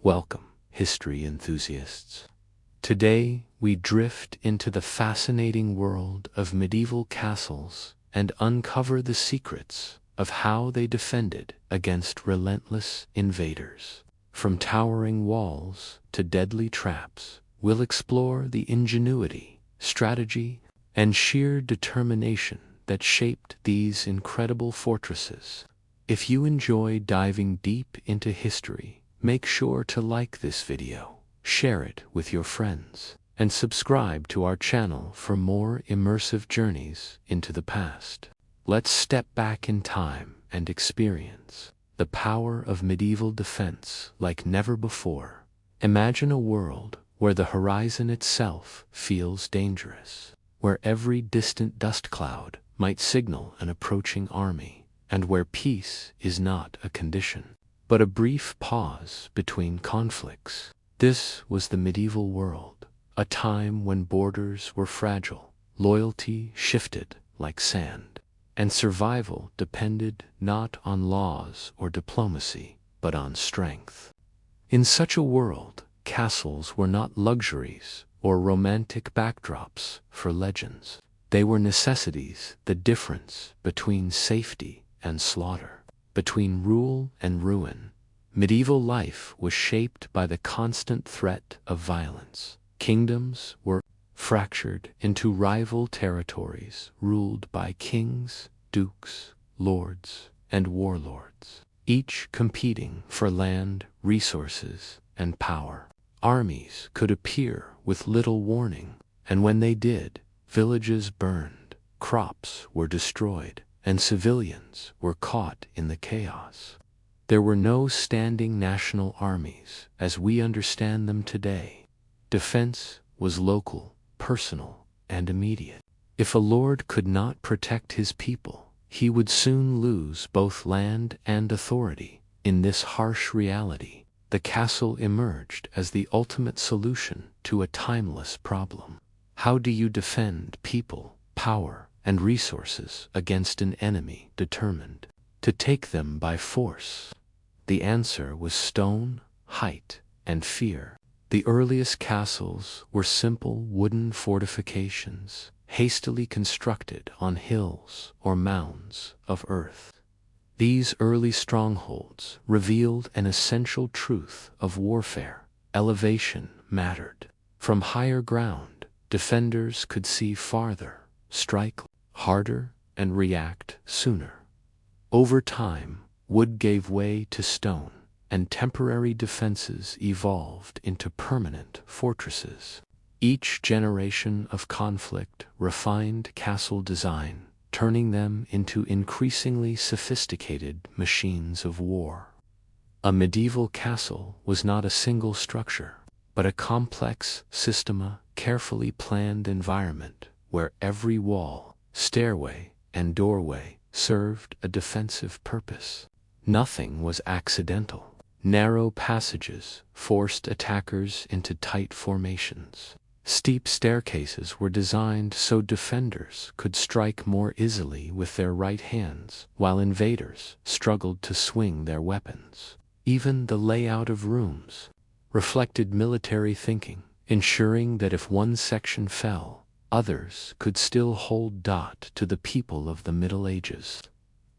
Welcome, history enthusiasts. Today, we drift into the fascinating world of medieval castles and uncover the secrets of how they defended against relentless invaders. From towering walls to deadly traps, we'll explore the ingenuity, strategy, and sheer determination that shaped these incredible fortresses. If you enjoy diving deep into history, make sure to like this video, share it with your friends, and subscribe to our channel for more immersive journeys into the past. Let's step back in time and experience the power of medieval defense like never before. Imagine a world where the horizon itself feels dangerous, where every distant dust cloud might signal an approaching army, and where peace is not a condition, but a brief pause between conflicts. This was the medieval world, a time when borders were fragile, loyalty shifted like sand, and survival depended not on laws or diplomacy, but on strength. In such a world, castles were not luxuries or romantic backdrops for legends. They were necessities, the difference between safety and slaughter, between rule and ruin. Medieval life was shaped by the constant threat of violence. Kingdoms were fractured into rival territories ruled by kings, dukes, lords, and warlords, each competing for land, resources, and power. Armies could appear with little warning, and when they did, villages burned, crops were destroyed, and civilians were caught in the chaos. There were no standing national armies as we understand them today. Defense was local, personal, and immediate. If a lord could not protect his people, he would soon lose both land and authority. In this harsh reality, the castle emerged as the ultimate solution to a timeless problem. How do you defend people, power, and resources against an enemy determined to take them by force? The answer was stone, height, and fear. The earliest castles were simple wooden fortifications, hastily constructed on hills or mounds of earth. These early strongholds revealed an essential truth of warfare. Elevation mattered. From higher ground, defenders could see farther, strike harder, and react sooner. Over time, wood gave way to stone, and temporary defenses evolved into permanent fortresses. Each generation of conflict refined castle design, turning them into increasingly sophisticated machines of war. A medieval castle was not a single structure, but a complex system, carefully planned environment where every wall, stairway, and doorway served a defensive purpose. Nothing was accidental. Narrow passages forced attackers into tight formations. Steep staircases were designed so defenders could strike more easily with their right hands, while invaders struggled to swing their weapons. Even the layout of rooms reflected military thinking, ensuring that if one section fell, others could still hold dot to the people of the Middle Ages.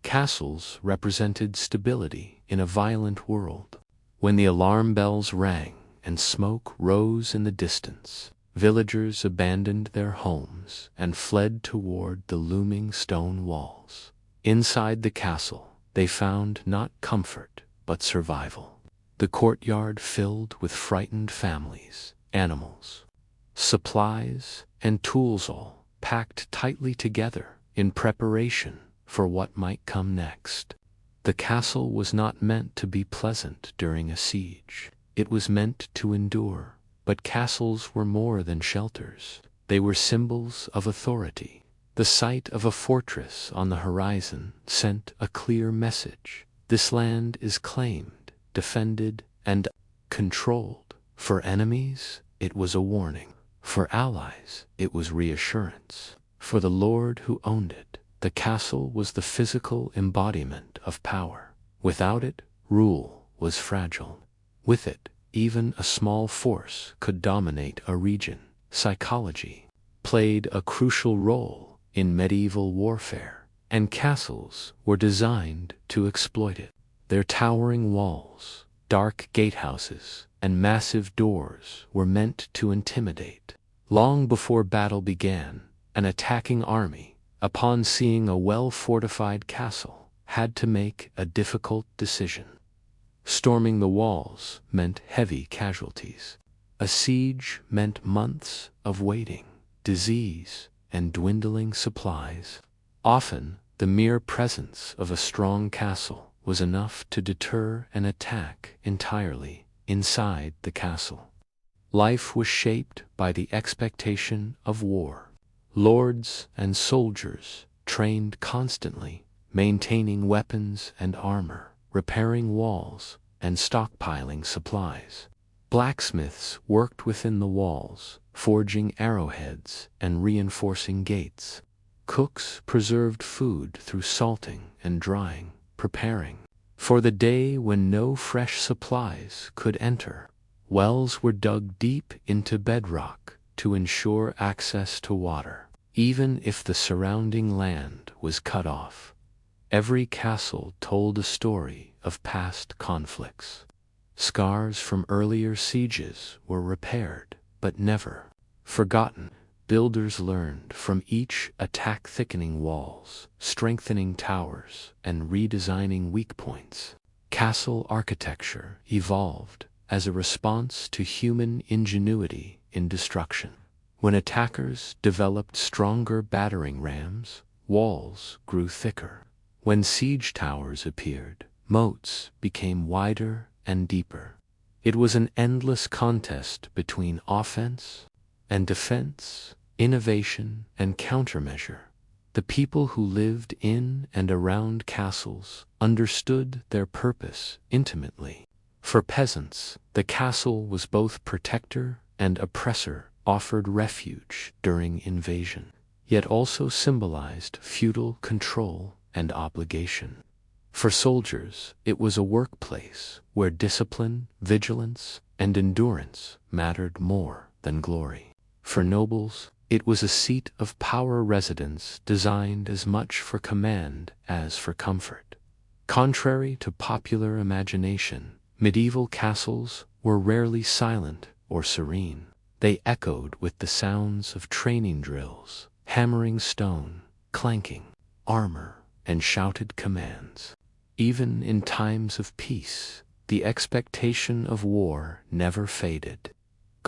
Castles represented stability in a violent world. When the alarm bells rang and smoke rose in the distance, villagers abandoned their homes and fled toward the looming stone walls. Inside the castle, they found not comfort, but survival. The courtyard filled with frightened families, animals, supplies, and tools, all packed tightly together in preparation for what might come next. The castle was not meant to be pleasant during a siege. It was meant to endure. But castles were more than shelters. They were symbols of authority. The sight of a fortress on the horizon sent a clear message. This land is claimed, defended, and controlled. For enemies, it was a warning. For allies, it was reassurance. For the lord who owned it, the castle was the physical embodiment of power. Without it, rule was fragile. With it, even a small force could dominate a region. Psychology played a crucial role in medieval warfare, and castles were designed to exploit it. Their towering walls, dark gatehouses, and massive doors were meant to intimidate. Long before battle began, an attacking army, upon seeing a well-fortified castle, had to make a difficult decision. Storming the walls meant heavy casualties. A siege meant months of waiting, disease, and dwindling supplies. Often, the mere presence of a strong castle was enough to deter an attack entirely inside the castle. Life was shaped by the expectation of war. Lords and soldiers trained constantly, maintaining weapons and armor, repairing walls, and stockpiling supplies. Blacksmiths worked within the walls, forging arrowheads and reinforcing gates. Cooks preserved food through salting and drying, preparing for the day when no fresh supplies could enter. Wells were dug deep into bedrock to ensure access to water, even if the surrounding land was cut off. Every castle told a story of past conflicts. Scars from earlier sieges were repaired, but never forgotten. Builders learned from each attack, thickening walls, strengthening towers, and redesigning weak points. Castle architecture evolved as a response to human ingenuity in destruction. When attackers developed stronger battering rams, walls grew thicker. When siege towers appeared, moats became wider and deeper. It was an endless contest between offense and defense, innovation and countermeasure. The people who lived in and around castles understood their purpose intimately. For peasants, the castle was both protector and oppressor, offered refuge during invasion, yet also symbolized feudal control and obligation. For soldiers, it was a workplace where discipline, vigilance, and endurance mattered more than glory. For nobles, it was a seat of power, residence designed as much for command as for comfort. Contrary to popular imagination, medieval castles were rarely silent or serene. They echoed with the sounds of training drills, hammering stone, clanking armor, and shouted commands. Even in times of peace, the expectation of war never faded.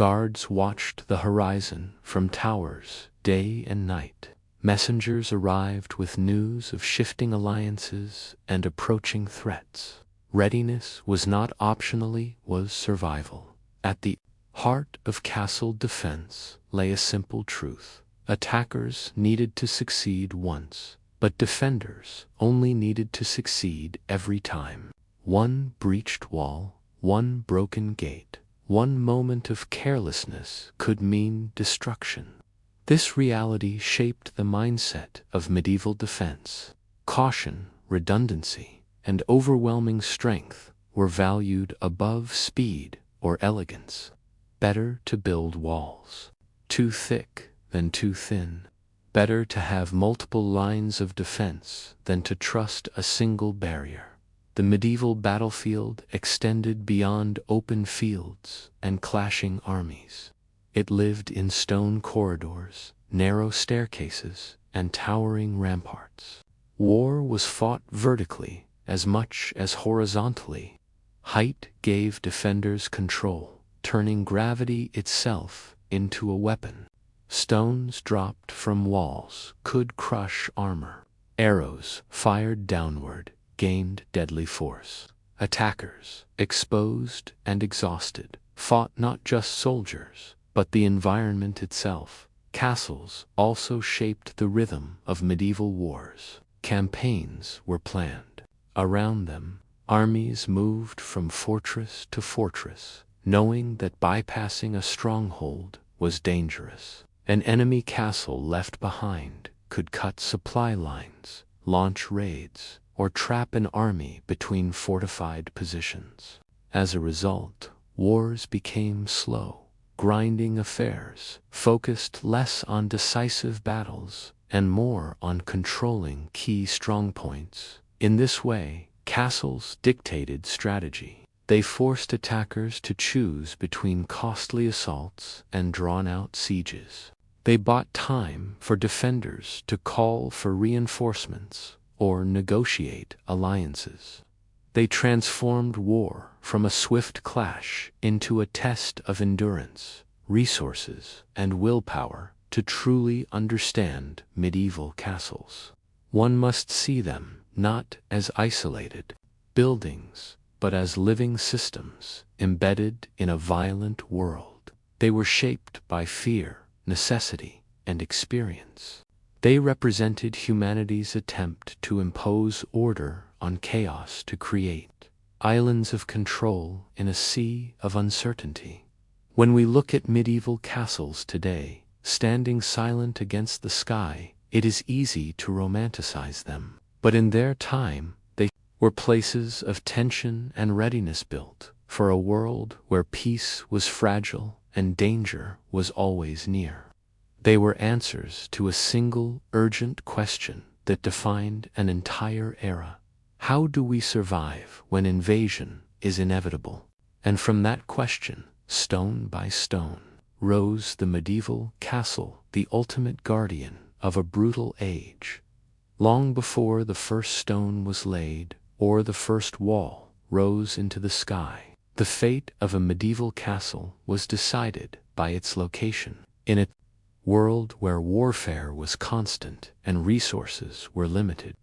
Guards watched the horizon from towers day and night. Messengers arrived with news of shifting alliances and approaching threats. Readiness was not optionally, was survival. At the heart of castle defense lay a simple truth. Attackers needed to succeed once, but defenders only needed to succeed every time. One breached wall, one broken gate, one moment of carelessness could mean destruction. This reality shaped the mindset of medieval defense. Caution, redundancy, and overwhelming strength were valued above speed or elegance. Better to build walls too thick than too thin. Better to have multiple lines of defense than to trust a single barrier. The medieval battlefield extended beyond open fields and clashing armies. It lived in stone corridors, narrow staircases, and towering ramparts. War was fought vertically as much as horizontally. Height gave defenders control, turning gravity itself into a weapon. Stones dropped from walls could crush armor. Arrows fired downward gained deadly force. Attackers, exposed and exhausted, fought not just soldiers, but the environment itself. Castles also shaped the rhythm of medieval wars. Campaigns were planned. Around them, armies moved from fortress to fortress, knowing that bypassing a stronghold was dangerous. An enemy castle left behind could cut supply lines, launch raids, or trap an army between fortified positions. As a result, wars became slow, grinding affairs, focused less on decisive battles and more on controlling key strongpoints. In this way, castles dictated strategy. They forced attackers to choose between costly assaults and drawn-out sieges. They bought time for defenders to call for reinforcements or negotiate alliances. They transformed war from a swift clash into a test of endurance, resources, and willpower. To truly understand medieval castles, one must see them not as isolated buildings, but as living systems embedded in a violent world. They were shaped by fear, necessity, and experience. They represented humanity's attempt to impose order on chaos, to create islands of control in a sea of uncertainty. When we look at medieval castles today, standing silent against the sky, it is easy to romanticize them. But in their time, they were places of tension and readiness, built for a world where peace was fragile and danger was always near. They were answers to a single urgent question that defined an entire era. How do we survive when invasion is inevitable? And from that question, stone by stone, rose the medieval castle, the ultimate guardian of a brutal age. Long before the first stone was laid, or the first wall rose into the sky, the fate of a medieval castle was decided by its location. In a world where warfare was constant and resources were limited,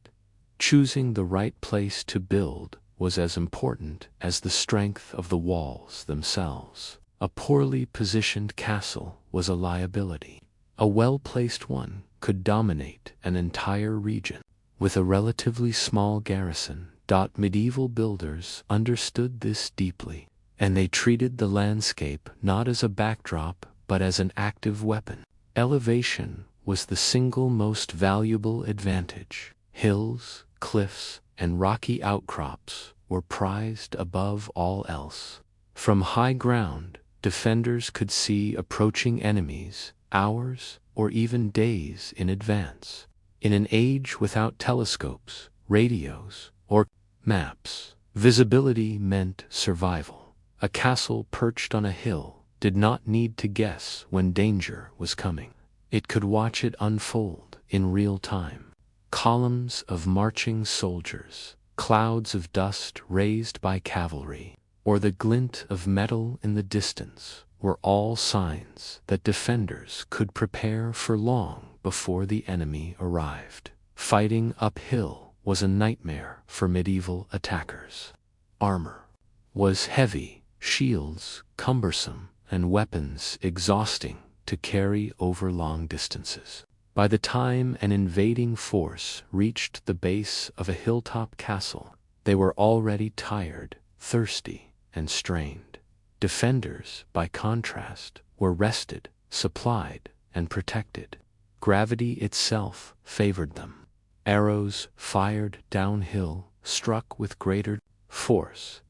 choosing the right place to build was as important as the strength of the walls themselves. A poorly positioned castle was a liability. A well-placed one could dominate an entire region. With a relatively small garrison, medieval builders understood this deeply, and they treated the landscape not as a backdrop but as an active weapon. Elevation was the single most valuable advantage. Hills, cliffs, and rocky outcrops were prized above all else. From high ground, defenders could see approaching enemies hours or even days in advance. In an age without telescopes, radios, or maps, visibility meant survival. A castle perched on a hill did not need to guess when danger was coming. It could watch it unfold in real time. Columns of marching soldiers, clouds of dust raised by cavalry, or the glint of metal in the distance were all signs that defenders could prepare for long before the enemy arrived. Fighting uphill was a nightmare for medieval attackers. Armor was heavy, shields cumbersome, and weapons exhausting to carry over long distances. By the time an invading force reached the base of a hilltop castle, they were already tired, thirsty, and strained. Defenders, by contrast, were rested, supplied, and protected. Gravity itself favored them. Arrows fired downhill struck with greater force.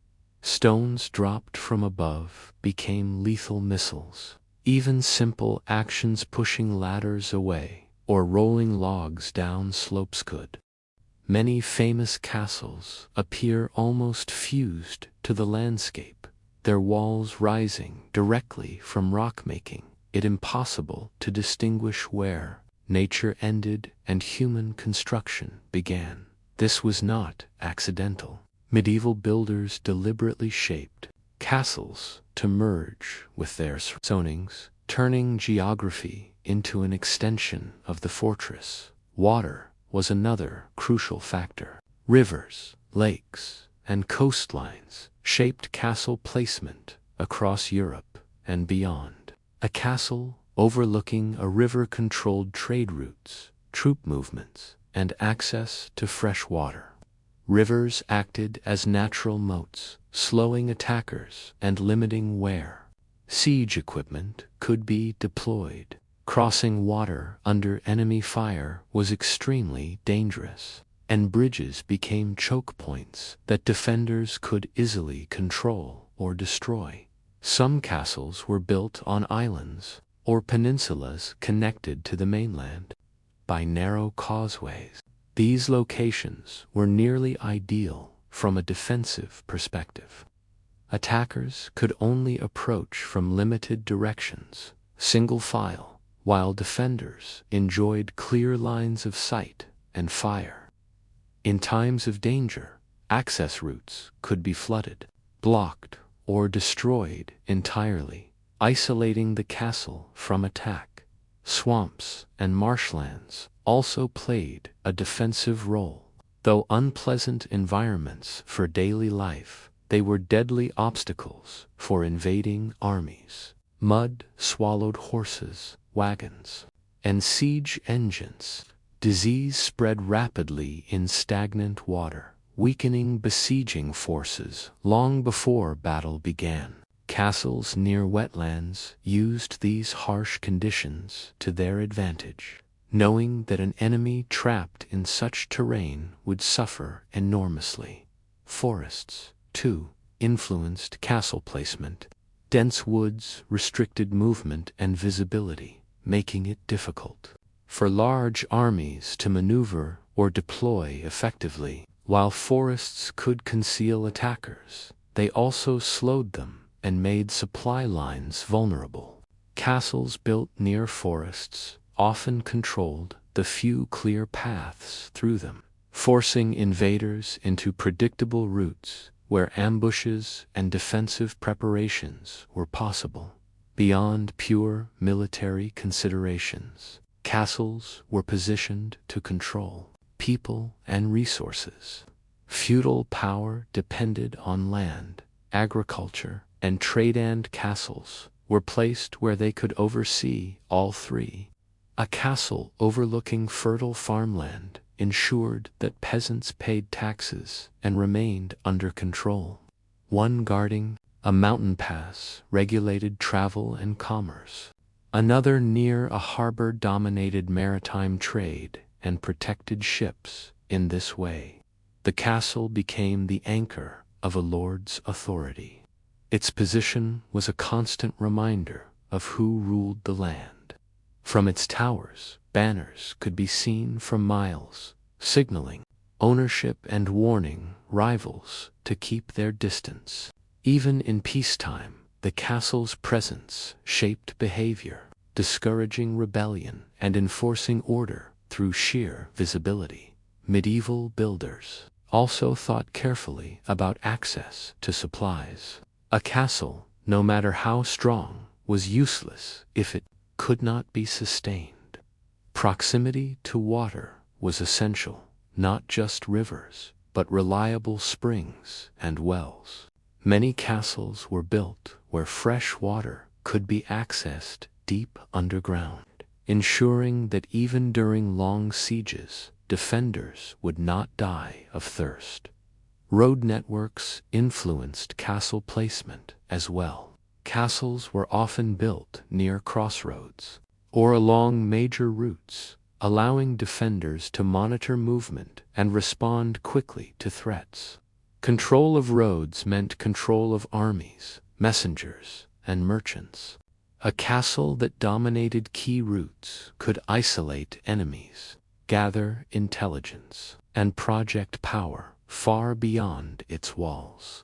Stones dropped from above became lethal missiles. Even simple actions, pushing ladders away or rolling logs down slopes, could. Many famous castles appear almost fused to the landscape, their walls rising directly from rock, making it impossible to distinguish where nature ended and human construction began. This was not accidental. Medieval builders deliberately shaped castles to merge with their surroundings, turning geography into an extension of the fortress. Water was another crucial factor. Rivers, lakes, and coastlines shaped castle placement across Europe and beyond. A castle overlooking a river controlled trade routes, troop movements, and access to fresh water. Rivers acted as natural moats, slowing attackers and limiting where siege equipment could be deployed. Crossing water under enemy fire was extremely dangerous, and bridges became choke points that defenders could easily control or destroy. Some castles were built on islands or peninsulas connected to the mainland by narrow causeways. These locations were nearly ideal from a defensive perspective. Attackers could only approach from limited directions, single file, while defenders enjoyed clear lines of sight and fire. In times of danger, access routes could be flooded, blocked, or destroyed entirely, isolating the castle from attack. Swamps and marshlands also played a defensive role. Though unpleasant environments for daily life, they were deadly obstacles for invading armies. Mud swallowed horses, wagons, and siege engines. Disease spread rapidly in stagnant water, weakening besieging forces long before battle began. Castles near wetlands used these harsh conditions to their advantage, knowing that an enemy trapped in such terrain would suffer enormously. Forests, too, influenced castle placement. Dense woods restricted movement and visibility, making it difficult for large armies to maneuver or deploy effectively. While forests could conceal attackers, they also slowed them and made supply lines vulnerable. Castles built near forests often controlled the few clear paths through them, forcing invaders into predictable routes where ambushes and defensive preparations were possible. Beyond pure military considerations, castles were positioned to control people and resources. Feudal power depended on land, agriculture, and trade, and castles were placed where they could oversee all three. A castle overlooking fertile farmland ensured that peasants paid taxes and remained under control. One guarding a mountain pass regulated travel and commerce. Another near a harbor dominated maritime trade and protected ships. In this way, the castle became the anchor of a lord's authority. Its position was a constant reminder of who ruled the land. From its towers, banners could be seen for miles, signaling ownership and warning rivals to keep their distance. Even in peacetime, the castle's presence shaped behavior, discouraging rebellion and enforcing order through sheer visibility. Medieval builders also thought carefully about access to supplies. A castle, no matter how strong, was useless if it could not be sustained. Proximity to water was essential, not just rivers, but reliable springs and wells. Many castles were built where fresh water could be accessed deep underground, ensuring that even during long sieges, defenders would not die of thirst. Road networks influenced castle placement as well. Castles were often built near crossroads or along major routes, allowing defenders to monitor movement and respond quickly to threats. Control of roads meant control of armies, messengers, and merchants. A castle that dominated key routes could isolate enemies, gather intelligence, and project power far beyond its walls.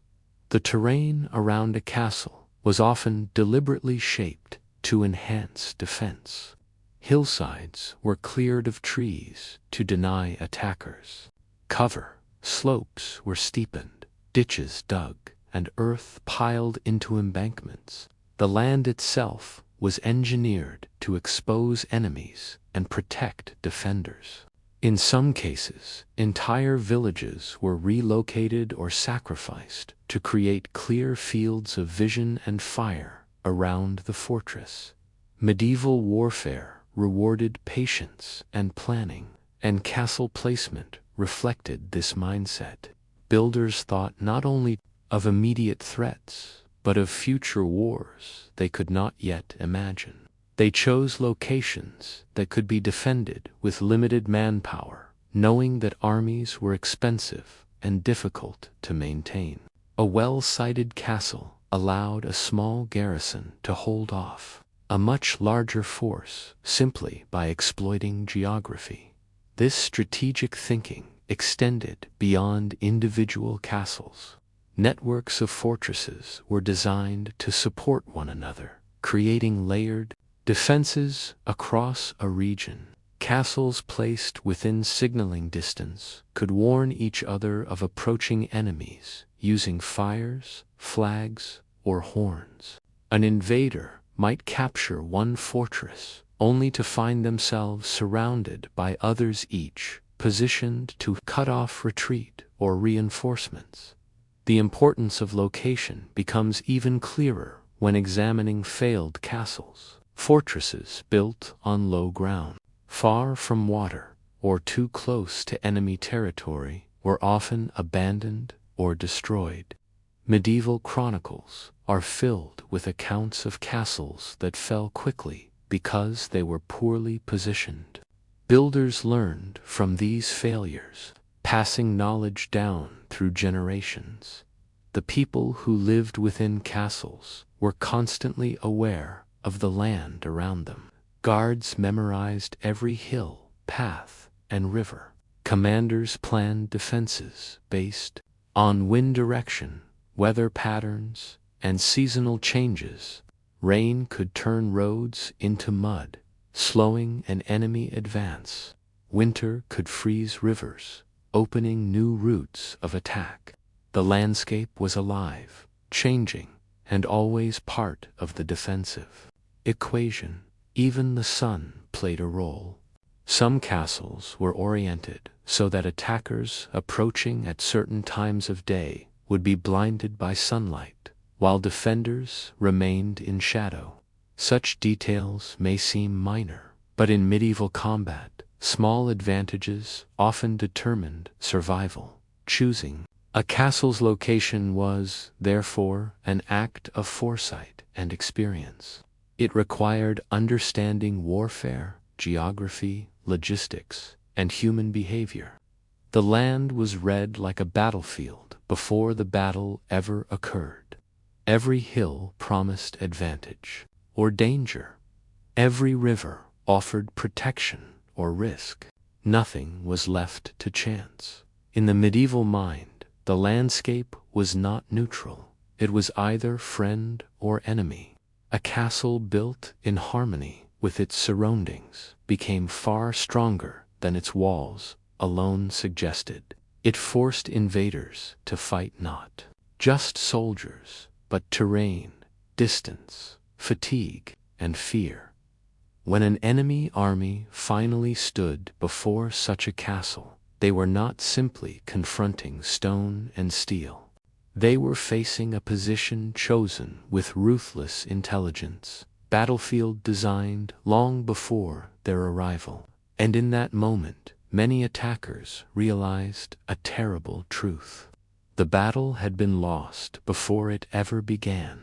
The terrain around a castle was often deliberately shaped to enhance defense. Hillsides were cleared of trees to deny attackers. Cover slopes were steepened, ditches dug, and earth piled into embankments. The land itself was engineered to expose enemies and protect defenders. In some cases, entire villages were relocated or sacrificed to create clear fields of vision and fire around the fortress. Medieval warfare rewarded patience and planning, and castle placement reflected this mindset. Builders thought not only of immediate threats, but of future wars they could not yet imagine. They chose locations that could be defended with limited manpower, knowing that armies were expensive and difficult to maintain. A well-sited castle allowed a small garrison to hold off a much larger force simply by exploiting geography. This strategic thinking extended beyond individual castles. Networks of fortresses were designed to support one another, creating layered defenses across a region. Castles placed within signaling distance could warn each other of approaching enemies using fires, flags, or horns. An invader might capture one fortress only to find themselves surrounded by others, each positioned to cut off retreat or reinforcements. The importance of location becomes even clearer when examining failed castles. Fortresses built on low ground, far from water, or too close to enemy territory were often abandoned or destroyed. Medieval chronicles are filled with accounts of castles that fell quickly because they were poorly positioned. Builders learned from these failures, passing knowledge down through generations. The people who lived within castles were constantly aware of the land around them. Guards memorized every hill, path, and river. Commanders planned defenses based on wind direction, weather patterns, and seasonal changes. Rain could turn roads into mud, slowing an enemy advance. Winter could freeze rivers, opening new routes of attack. The landscape was alive, changing, and always part of the defensive equation. Even the sun played a role. Some castles were oriented so that attackers approaching at certain times of day would be blinded by sunlight, while defenders remained in shadow. Such details may seem minor, but in medieval combat, small advantages often determined survival. Choosing a castle's location was, therefore, an act of foresight and experience. It required understanding warfare, geography, logistics, and human behavior. The land was read like a battlefield before the battle ever occurred. Every hill promised advantage or danger. Every river offered protection or risk. Nothing was left to chance. In the medieval mind, the landscape was not neutral. It was either friend or enemy. A castle built in harmony with its surroundings became far stronger than its walls alone suggested. It forced invaders to fight not just soldiers, but terrain, distance, fatigue, and fear. When an enemy army finally stood before such a castle, they were not simply confronting stone and steel. They were facing a position chosen with ruthless intelligence, battlefield designed long before their arrival. And in that moment, many attackers realized a terrible truth. The battle had been lost before it ever began.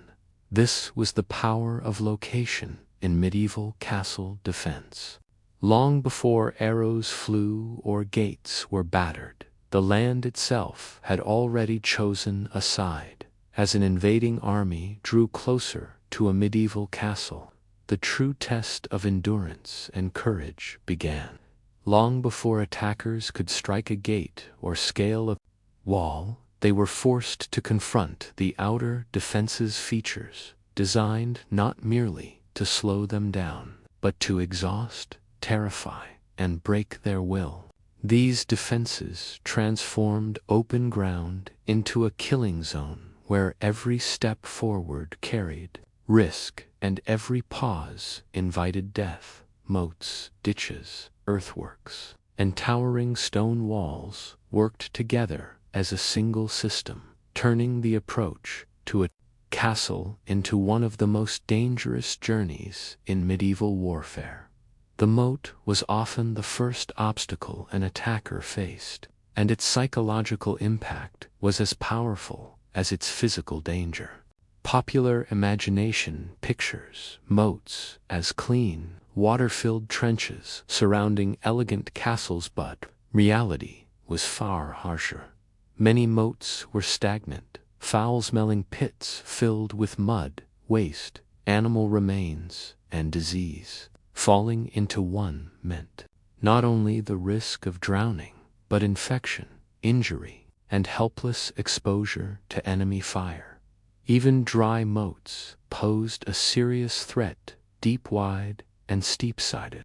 This was the power of location in medieval castle defense. Long before arrows flew or gates were battered, the land itself had already chosen a side. As an invading army drew closer to a medieval castle, the true test of endurance and courage began. Long before attackers could strike a gate or scale a wall, they were forced to confront the outer defense's features, designed not merely to slow them down, but to exhaust, terrify, and break their will. These defenses transformed open ground into a killing zone where every step forward carried risk and every pause invited death. Moats, ditches, earthworks, and towering stone walls worked together as a single system, turning the approach to a castle into one of the most dangerous journeys in medieval warfare. The moat was often the first obstacle an attacker faced, and its psychological impact was as powerful as its physical danger. Popular imagination pictures moats as clean, water-filled trenches surrounding elegant castles, but reality was far harsher. Many moats were stagnant, foul-smelling pits filled with mud, waste, animal remains, and disease. Falling into one meant not only the risk of drowning, but infection, injury, and helpless exposure to enemy fire. Even dry moats posed a serious threat, deep-wide and steep-sided.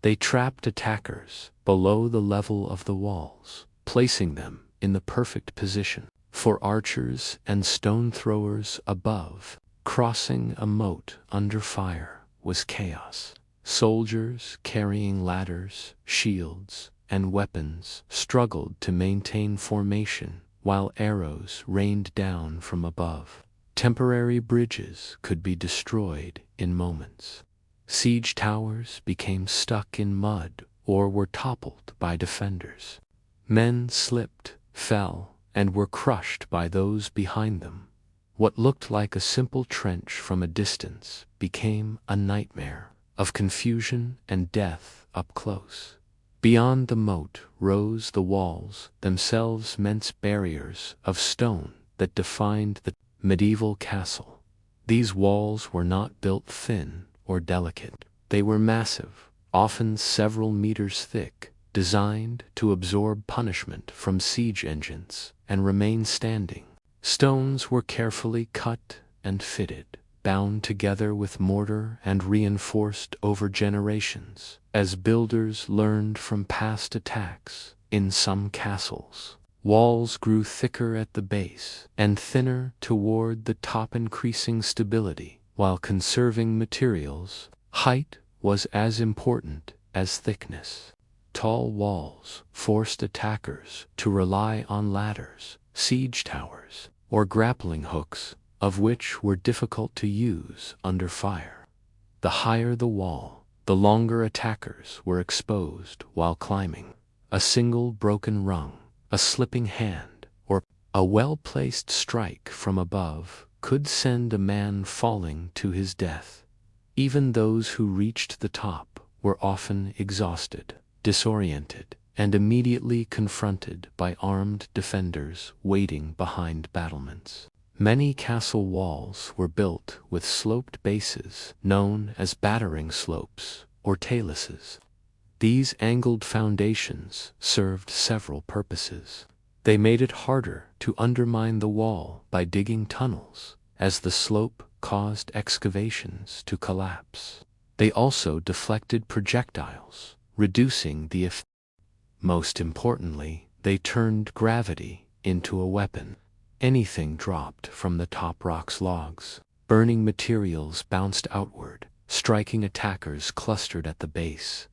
They trapped attackers below the level of the walls, placing them in the perfect position for archers and stone throwers above. Crossing a moat under fire was chaos. Soldiers carrying ladders, shields, and weapons struggled to maintain formation while arrows rained down from above. Temporary bridges could be destroyed in moments. Siege towers became stuck in mud or were toppled by defenders. Men slipped, fell, and were crushed by those behind them. What looked like a simple trench from a distance became a nightmare of confusion and death up close. Beyond the moat rose the walls, themselves immense barriers of stone that defined the medieval castle. These walls were not built thin or delicate. They were massive, often several meters thick, designed to absorb punishment from siege engines and remain standing. Stones were carefully cut and fitted, bound together with mortar and reinforced over generations, as builders learned from past attacks. In some castles, walls grew thicker at the base and thinner toward the top, increasing stability while conserving materials. Height was as important as thickness. Tall walls forced attackers to rely on ladders, siege towers, or grappling hooks, of which were difficult to use under fire. The higher the wall, the longer attackers were exposed while climbing. A single broken rung, a slipping hand, or a well-placed strike from above could send a man falling to his death. Even those who reached the top were often exhausted, disoriented, and immediately confronted by armed defenders waiting behind battlements. Many castle walls were built with sloped bases known as battering slopes or taluses. These angled foundations served several purposes. They made it harder to undermine the wall by digging tunnels, as the slope caused excavations to collapse. They also deflected projectiles, reducing the effect. Most importantly, they turned gravity into a weapon. Anything dropped from the top rock's logs, burning materials bounced outward, striking attackers clustered at the base.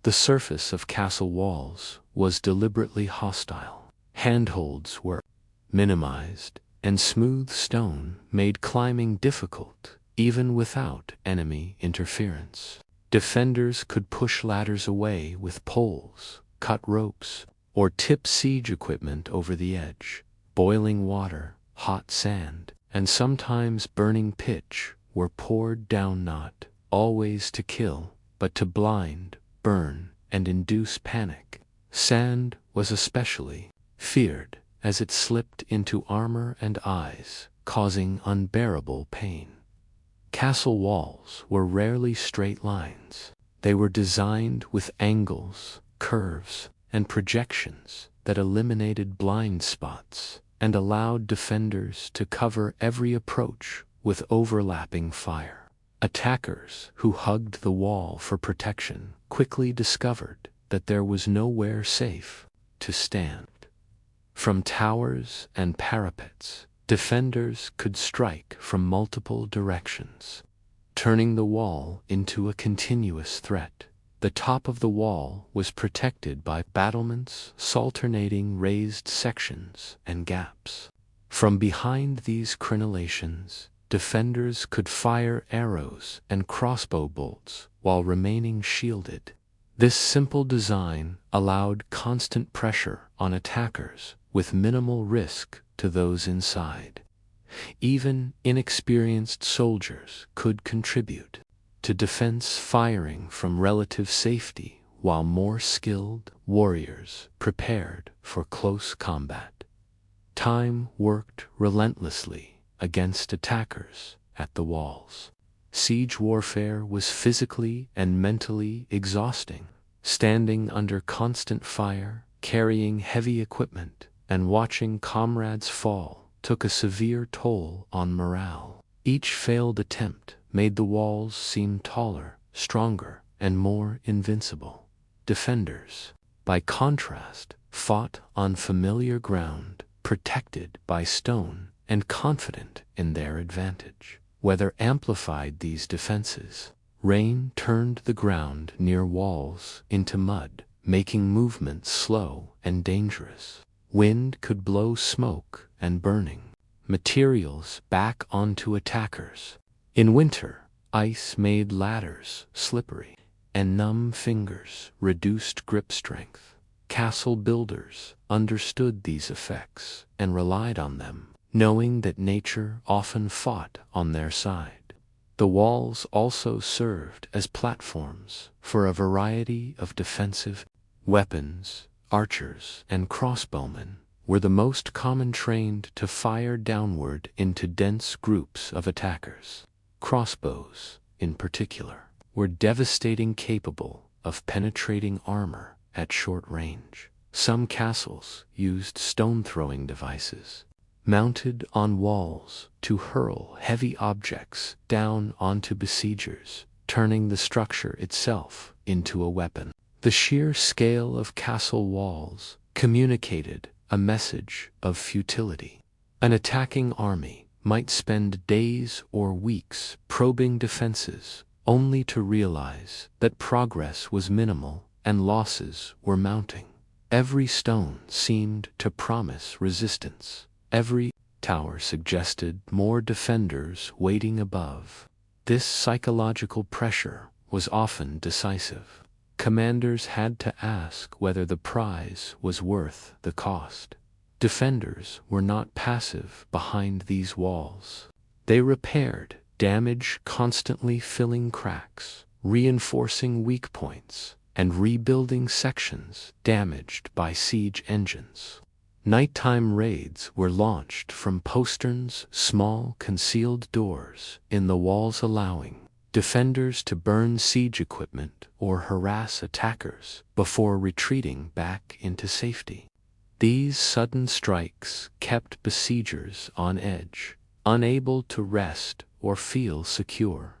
The surface of castle walls was deliberately hostile. Handholds were minimized, and smooth stone made climbing difficult, even without enemy interference. Defenders could push ladders away with poles, cut ropes, or tip siege equipment over the edge. Boiling water, hot sand, and sometimes burning pitch were poured down, not always to kill, but to blind, burn, and induce panic. Sand was especially feared, as it slipped into armor and eyes, causing unbearable pain. Castle walls were rarely straight lines. They were designed with angles, curves, and projections that eliminated blind spots and allowed defenders to cover every approach with overlapping fire. Attackers who hugged the wall for protection quickly discovered that there was nowhere safe to stand. From towers and parapets, defenders could strike from multiple directions, turning the wall into a continuous threat. The top of the wall was protected by battlements, alternating raised sections and gaps. From behind these crenellations, defenders could fire arrows and crossbow bolts while remaining shielded. This simple design allowed constant pressure on attackers with minimal risk to those inside. Even inexperienced soldiers could contribute to defense, firing from relative safety, while more skilled warriors prepared for close combat. Time worked relentlessly against attackers at the walls. Siege warfare was physically and mentally exhausting. Standing under constant fire, carrying heavy equipment, and watching comrades fall took a severe toll on morale. Each failed attempt made the walls seem taller, stronger, and more invincible. Defenders, by contrast, fought on familiar ground, protected by stone, and confident in their advantage. Weather amplified these defenses. Rain turned the ground near walls into mud, making movement slow and dangerous. Wind could blow smoke and burning materials back onto attackers. In winter, ice made ladders slippery, and numb fingers reduced grip strength. Castle builders understood these effects and relied on them, knowing that nature often fought on their side. The walls also served as platforms for a variety of defensive weapons. Archers and crossbowmen were the most common, trained to fire downward into dense groups of attackers. Crossbows, in particular, were devastating, capable of penetrating armor at short range. Some castles used stone-throwing devices mounted on walls to hurl heavy objects down onto besiegers, turning the structure itself into a weapon. The sheer scale of castle walls communicated a message of futility. An attacking army might spend days or weeks probing defenses, only to realize that progress was minimal and losses were mounting. Every stone seemed to promise resistance. Every tower suggested more defenders waiting above. This psychological pressure was often decisive. Commanders had to ask whether the prize was worth the cost. Defenders were not passive behind these walls. They repaired damage, constantly filling cracks, reinforcing weak points, and rebuilding sections damaged by siege engines. Nighttime raids were launched from posterns, small concealed doors in the walls, allowing defenders to burn siege equipment or harass attackers before retreating back into safety. These sudden strikes kept besiegers on edge, unable to rest or feel secure.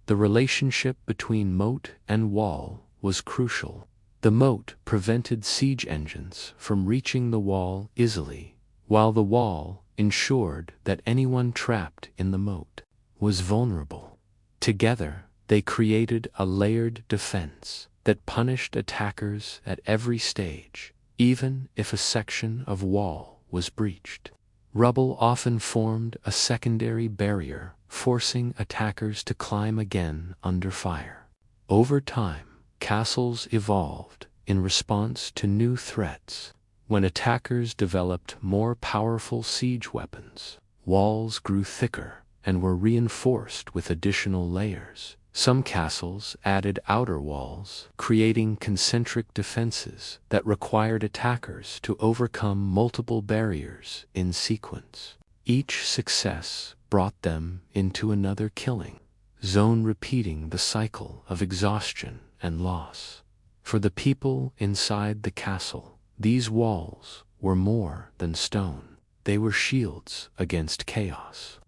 The relationship between moat and wall was crucial. The moat prevented siege engines from reaching the wall easily, while the wall ensured that anyone trapped in the moat was vulnerable. Together, they created a layered defense that punished attackers at every stage, even if a section of wall was breached. Rubble often formed a secondary barrier, forcing attackers to climb again under fire. Over time, castles evolved in response to new threats. When attackers developed more powerful siege weapons, walls grew thicker and were reinforced with additional layers. Some castles added outer walls, creating concentric defenses that required attackers to overcome multiple barriers in sequence. Each success brought them into another killing zone, repeating the cycle of exhaustion and loss. For the people inside the castle, these walls were more than stone. They were shields against chaos.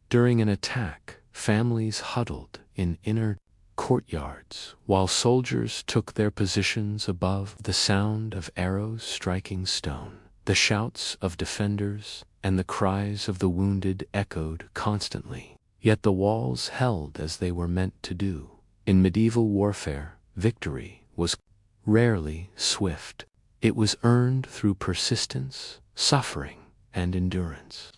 During an attack, families huddled in inner courtyards while soldiers took their positions above. The sound of arrows striking stone, the shouts of defenders, and the cries of the wounded echoed constantly. Yet the walls held as they were meant to do. In medieval warfare, victory was rarely swift. It was earned through persistence, suffering, and endurance.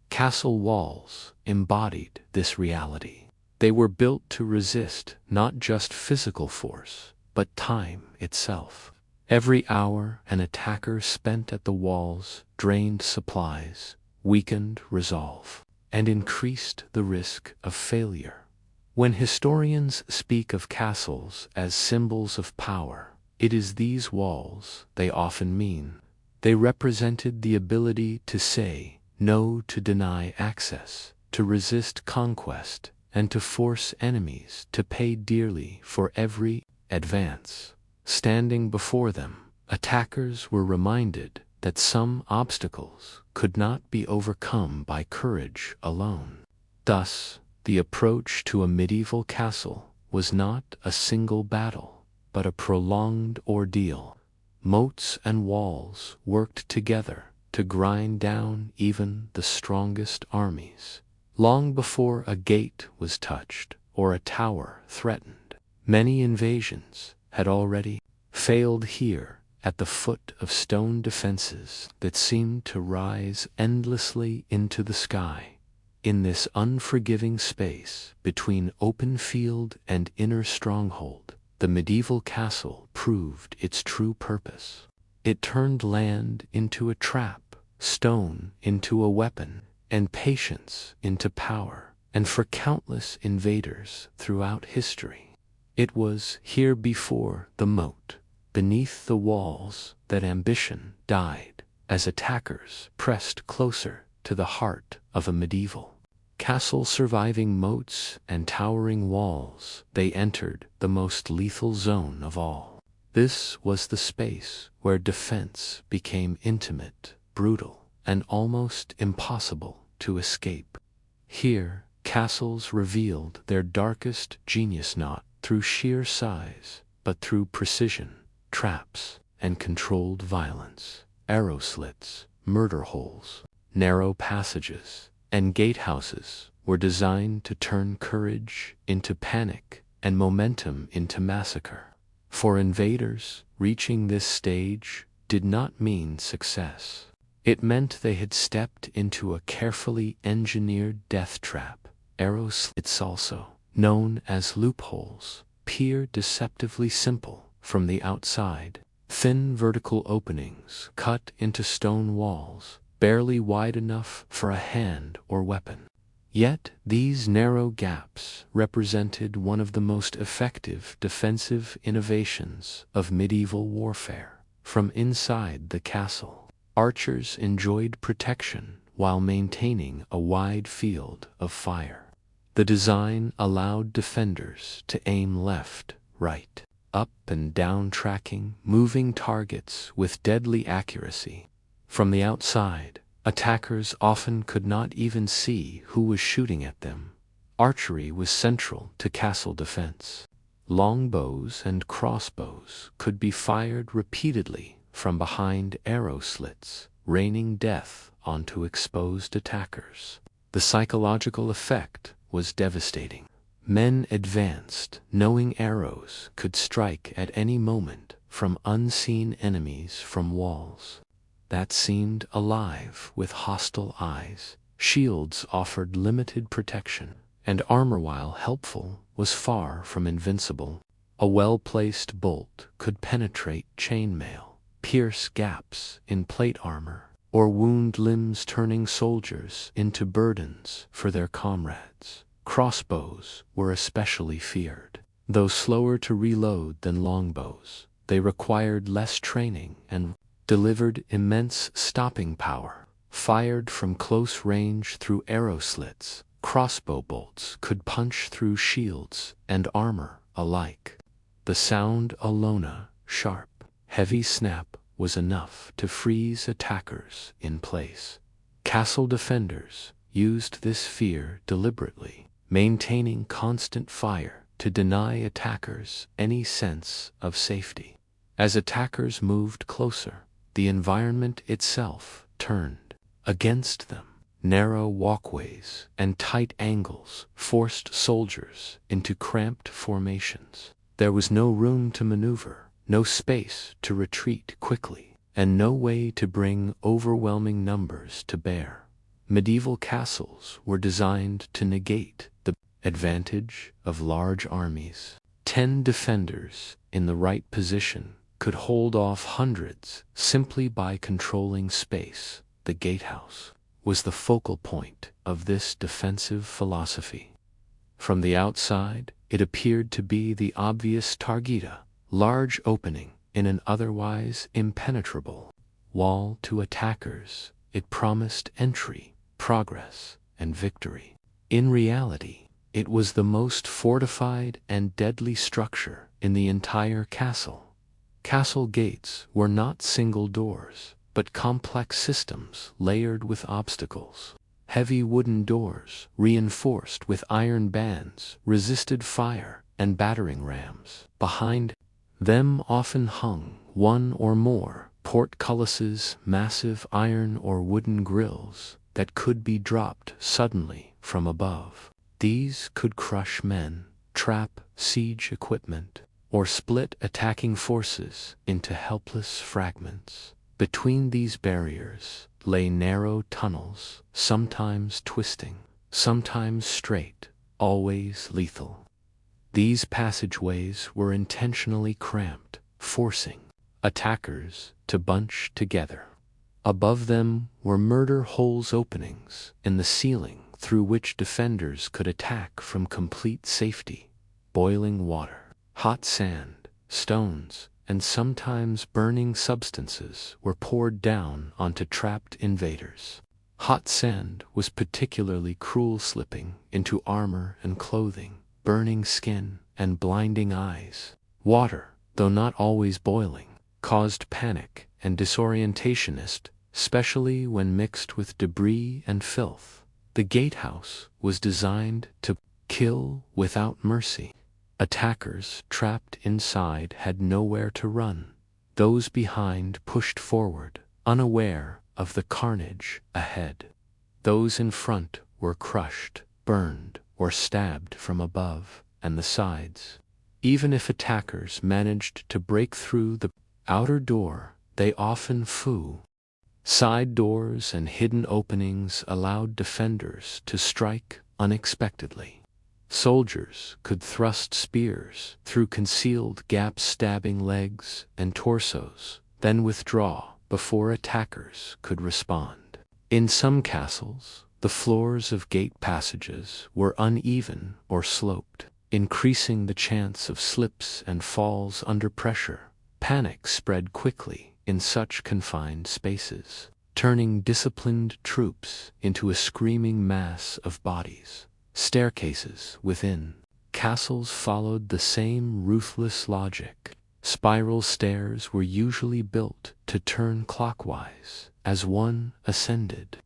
Castle walls embodied this reality. They were built to resist not just physical force, but time itself. Every hour an attacker spent at the walls drained supplies, weakened resolve, and increased the risk of failure. When historians speak of castles as symbols of power, it is these walls they often mean. They represented the ability to say no, to deny access, to resist conquest, and to force enemies to pay dearly for every advance. Standing before them, attackers were reminded that some obstacles could not be overcome by courage alone. Thus, the approach to a medieval castle was not a single battle, but a prolonged ordeal. Moats and walls worked together to grind down even the strongest armies. Long before a gate was touched or a tower threatened, many invasions had already failed here at the foot of stone defenses that seemed to rise endlessly into the sky. In this unforgiving space between open field and inner stronghold, the medieval castle proved its true purpose. It turned land into a trap, stone into a weapon, and patience into power, and for countless invaders throughout history. It was here before the moat, beneath the walls, that ambition died, as attackers pressed closer to the heart of a medieval castle. Surviving moats and towering walls, they entered the most lethal zone of all. This was the space where defense became intimate, brutal, and almost impossible to escape. Here, castles revealed their darkest genius, not through sheer size, but through precision, traps, and controlled violence. Arrow slits, murder holes, narrow passages, and gatehouses were designed to turn courage into panic and momentum into massacre. For invaders, reaching this stage did not mean success. It meant they had stepped into a carefully engineered death trap. Arrow slits, also known as loopholes, appear deceptively simple from the outside. Thin vertical openings cut into stone walls, barely wide enough for a hand or weapon. Yet these narrow gaps represented one of the most effective defensive innovations of medieval warfare. From inside the castle, archers enjoyed protection while maintaining a wide field of fire. The design allowed defenders to aim left, right, up and down, tracking moving targets with deadly accuracy. From the outside, attackers often could not even see who was shooting at them. Archery was central to castle defense. Longbows and crossbows could be fired repeatedly from behind arrow slits, raining death onto exposed attackers. The psychological effect was devastating. Men advanced, knowing arrows could strike at any moment from unseen enemies from walls that seemed alive with hostile eyes. Shields offered limited protection, and armor, while helpful, was far from invincible. A well-placed bolt could penetrate chainmail, pierce gaps in plate armor, or wound limbs, turning soldiers into burdens for their comrades. Crossbows were especially feared. Though slower to reload than longbows, they required less training and delivered immense stopping power. Fired from close range through arrow slits, crossbow bolts could punch through shields and armor alike. The sound alone, a sharp, heavy snap, was enough to freeze attackers in place. Castle defenders used this fear deliberately, maintaining constant fire to deny attackers any sense of safety. As attackers moved closer, the environment itself turned against them. Narrow walkways and tight angles forced soldiers into cramped formations. There was no room to maneuver, no space to retreat quickly, and no way to bring overwhelming numbers to bear. Medieval castles were designed to negate the advantage of large armies. 10 defenders in the right position could hold off hundreds simply by controlling space. The gatehouse was the focal point of this defensive philosophy. From the outside, it appeared to be the obvious target, a large opening in an otherwise impenetrable wall to attackers, it promised entry, progress, and victory. In reality, it was the most fortified and deadly structure in the entire castle. Castle gates were not single doors, but complex systems layered with obstacles. Heavy wooden doors, reinforced with iron bands, resisted fire and battering rams. Behind them often hung one or more portcullises, massive iron or wooden grills that could be dropped suddenly from above. These could crush men, trap siege equipment, or split attacking forces into helpless fragments. Between these barriers lay narrow tunnels, sometimes twisting, sometimes straight, always lethal. These passageways were intentionally cramped, forcing attackers to bunch together. Above them were murder holes, openings in the ceiling through which defenders could attack from complete safety. Boiling water, hot sand, stones, and sometimes burning substances were poured down onto trapped invaders. Hot sand was particularly cruel, slipping into armor and clothing, burning skin and blinding eyes. Water, though not always boiling, caused panic and disorientation, especially when mixed with debris and filth. The gatehouse was designed to kill without mercy. Attackers trapped inside had nowhere to run. Those behind pushed forward, unaware of the carnage ahead. Those in front were crushed, burned, or stabbed from above and the sides. Even if attackers managed to break through the outer door, they often flew. Side doors and hidden openings allowed defenders to strike unexpectedly. Soldiers could thrust spears through concealed gaps, stabbing legs and torsos, then withdraw before attackers could respond. In some castles, the floors of gate passages were uneven or sloped, increasing the chance of slips and falls under pressure. Panic spread quickly in such confined spaces, turning disciplined troops into a screaming mass of bodies. Staircases within castles followed the same ruthless logic. Spiral stairs were usually built to turn clockwise as one ascended.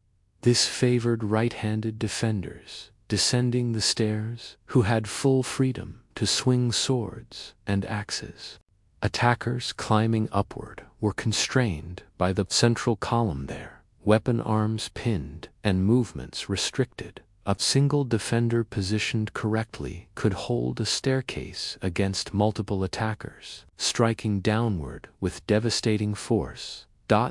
This favored right-handed defenders descending the stairs who had full freedom to swing swords and axes. Attackers climbing upward were constrained by the central column there, weapon arms pinned and movements restricted. A single defender positioned correctly could hold a staircase against multiple attackers, striking downward with devastating force.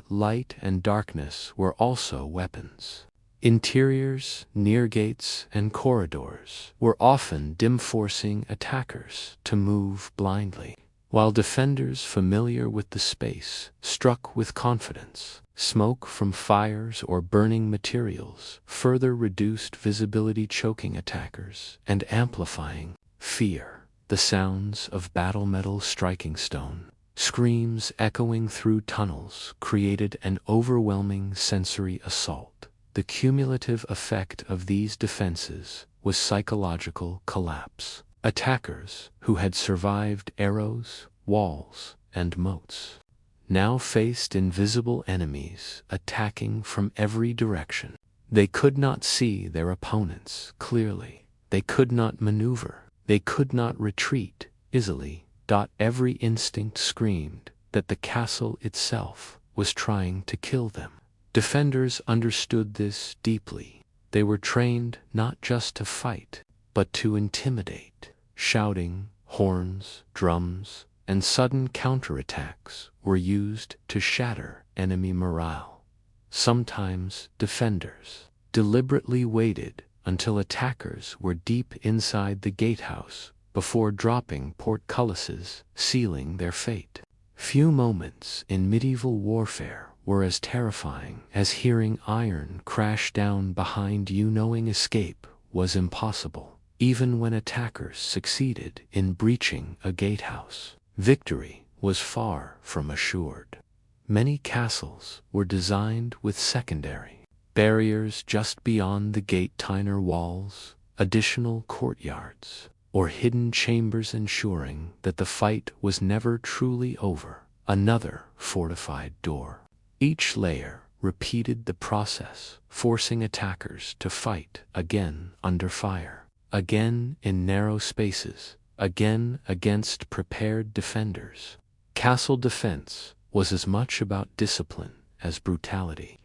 Light and darkness were also weapons. Interiors, near gates, and corridors were often dim, forcing attackers to move blindly, while defenders familiar with the space struck with confidence. Smoke from fires or burning materials further reduced visibility, choking attackers and amplifying fear. The sounds of battle metal striking stone, screams echoing through tunnels, created an overwhelming sensory assault. The cumulative effect of these defenses was psychological collapse. Attackers who had survived arrows, walls, and moats now faced invisible enemies attacking from every direction. They could not see their opponents clearly. They could not maneuver. They could not retreat easily. Every instinct screamed that the castle itself was trying to kill them. Defenders understood this deeply. They were trained not just to fight, but to intimidate. Shouting, horns, drums, and sudden counterattacks were used to shatter enemy morale. Sometimes defenders deliberately waited until attackers were deep inside the gatehouse before dropping portcullises, sealing their fate. Few moments in medieval warfare were as terrifying as hearing iron crash down behind you, knowing escape was impossible. Even when attackers succeeded in breaching a gatehouse, victory was far from assured. Many castles were designed with secondary barriers just beyond the gate-tiner walls, additional courtyards, or hidden chambers ensuring that the fight was never truly over. Another fortified door. Each layer repeated the process, forcing attackers to fight again under fire, again in narrow spaces, again against prepared defenders. Castle defense was as much about discipline as brutality.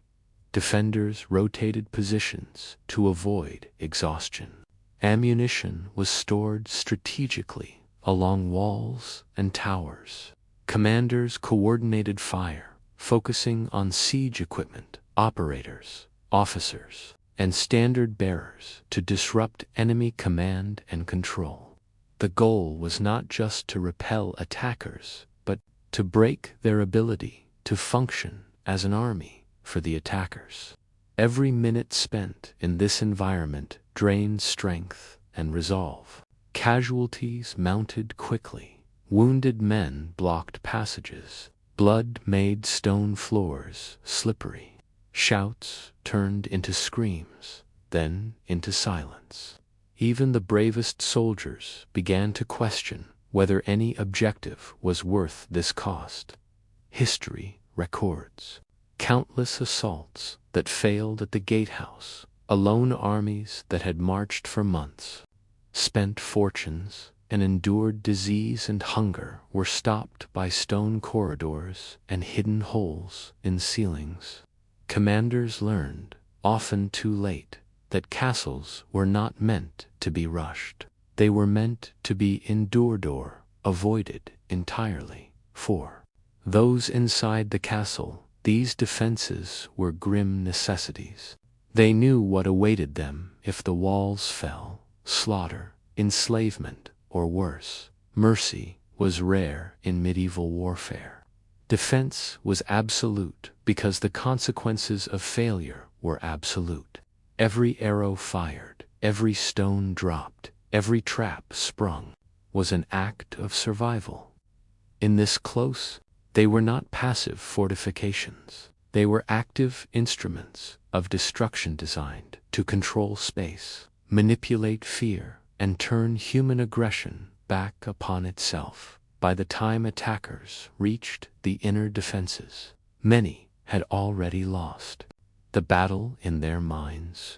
Defenders rotated positions to avoid exhaustion. Ammunition was stored strategically along walls and towers. Commanders coordinated fire, focusing on siege equipment, operators, officers, and standard bearers to disrupt enemy command and control. The goal was not just to repel attackers, but to break their ability to function as an army for the attackers. Every minute spent in this environment drained strength and resolve. Casualties mounted quickly. Wounded men blocked passages. Blood made stone floors slippery. Shouts turned into screams, then into silence. Even the bravest soldiers began to question whether any objective was worth this cost. History records countless assaults that failed at the gatehouse, alone armies that had marched for months, spent fortunes, and endured disease and hunger were stopped by stone corridors and hidden holes in ceilings. Commanders learned, often too late, that castles were not meant to be rushed. They were meant to be endured or avoided entirely. For those inside the castle, these defenses were grim necessities. They knew what awaited them if the walls fell: slaughter, enslavement, or worse. Mercy was rare in medieval warfare. Defense was absolute because the consequences of failure were absolute. Every arrow fired, every stone dropped, every trap sprung was an act of survival. In this close, they were not passive fortifications. They were active instruments of destruction designed to control space, manipulate fear, and turn human aggression back upon itself. By the time attackers reached the inner defenses, many had already lost the battle in their minds.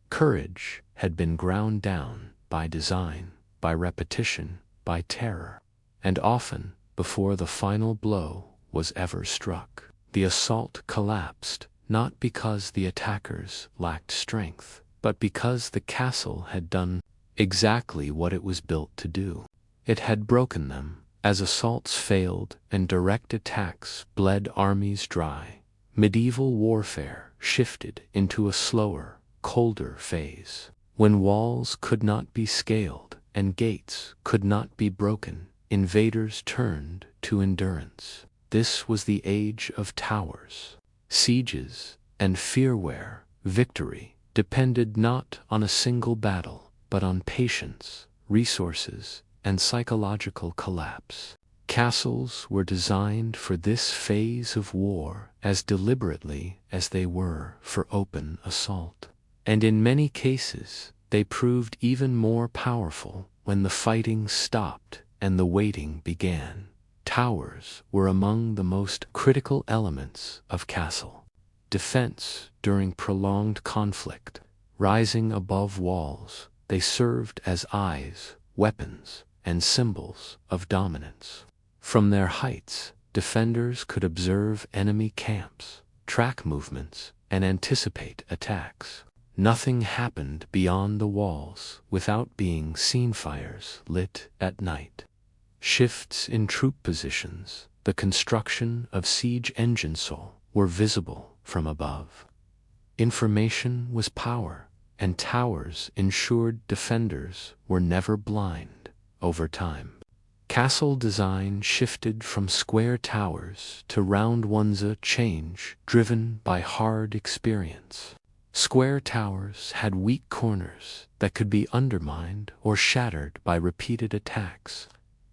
Courage had been ground down by design, by repetition, by terror, and often, before the final blow was ever struck, the assault collapsed, not because the attackers lacked strength, but because the castle had done exactly what it was built to do. It had broken them. As assaults failed and direct attacks bled armies dry, medieval warfare shifted into a slower, colder phase. When walls could not be scaled and gates could not be broken, invaders turned to endurance. This was the age of towers, sieges, and fearware. Victory depended not on a single battle, but on patience, resources, and psychological collapse. Castles were designed for this phase of war as deliberately as they were for open assault. And in many cases, they proved even more powerful when the fighting stopped and the waiting began. Towers were among the most critical elements of castle defense during prolonged conflict. Rising above walls, they served as eyes, weapons, and symbols of dominance. From their heights, defenders could observe enemy camps, track movements, and anticipate attacks. Nothing happened beyond the walls without being seen. Fires lit at night, shifts in troop positions, the construction of siege engines were visible from above. Information was power, and towers ensured defenders were never blind. Over time, castle design shifted from square towers to round ones, a change driven by hard experience. Square towers had weak corners that could be undermined or shattered by repeated attacks.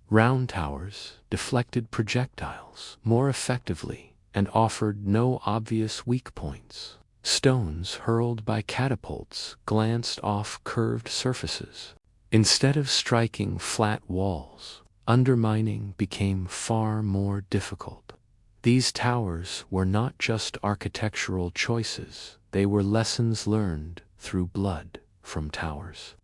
Round towers deflected projectiles more effectively and offered no obvious weak points. Stones hurled by catapults glanced off curved surfaces. Instead of striking flat walls, undermining became far more difficult. These towers were not just architectural choices, they were lessons learned through blood from towers.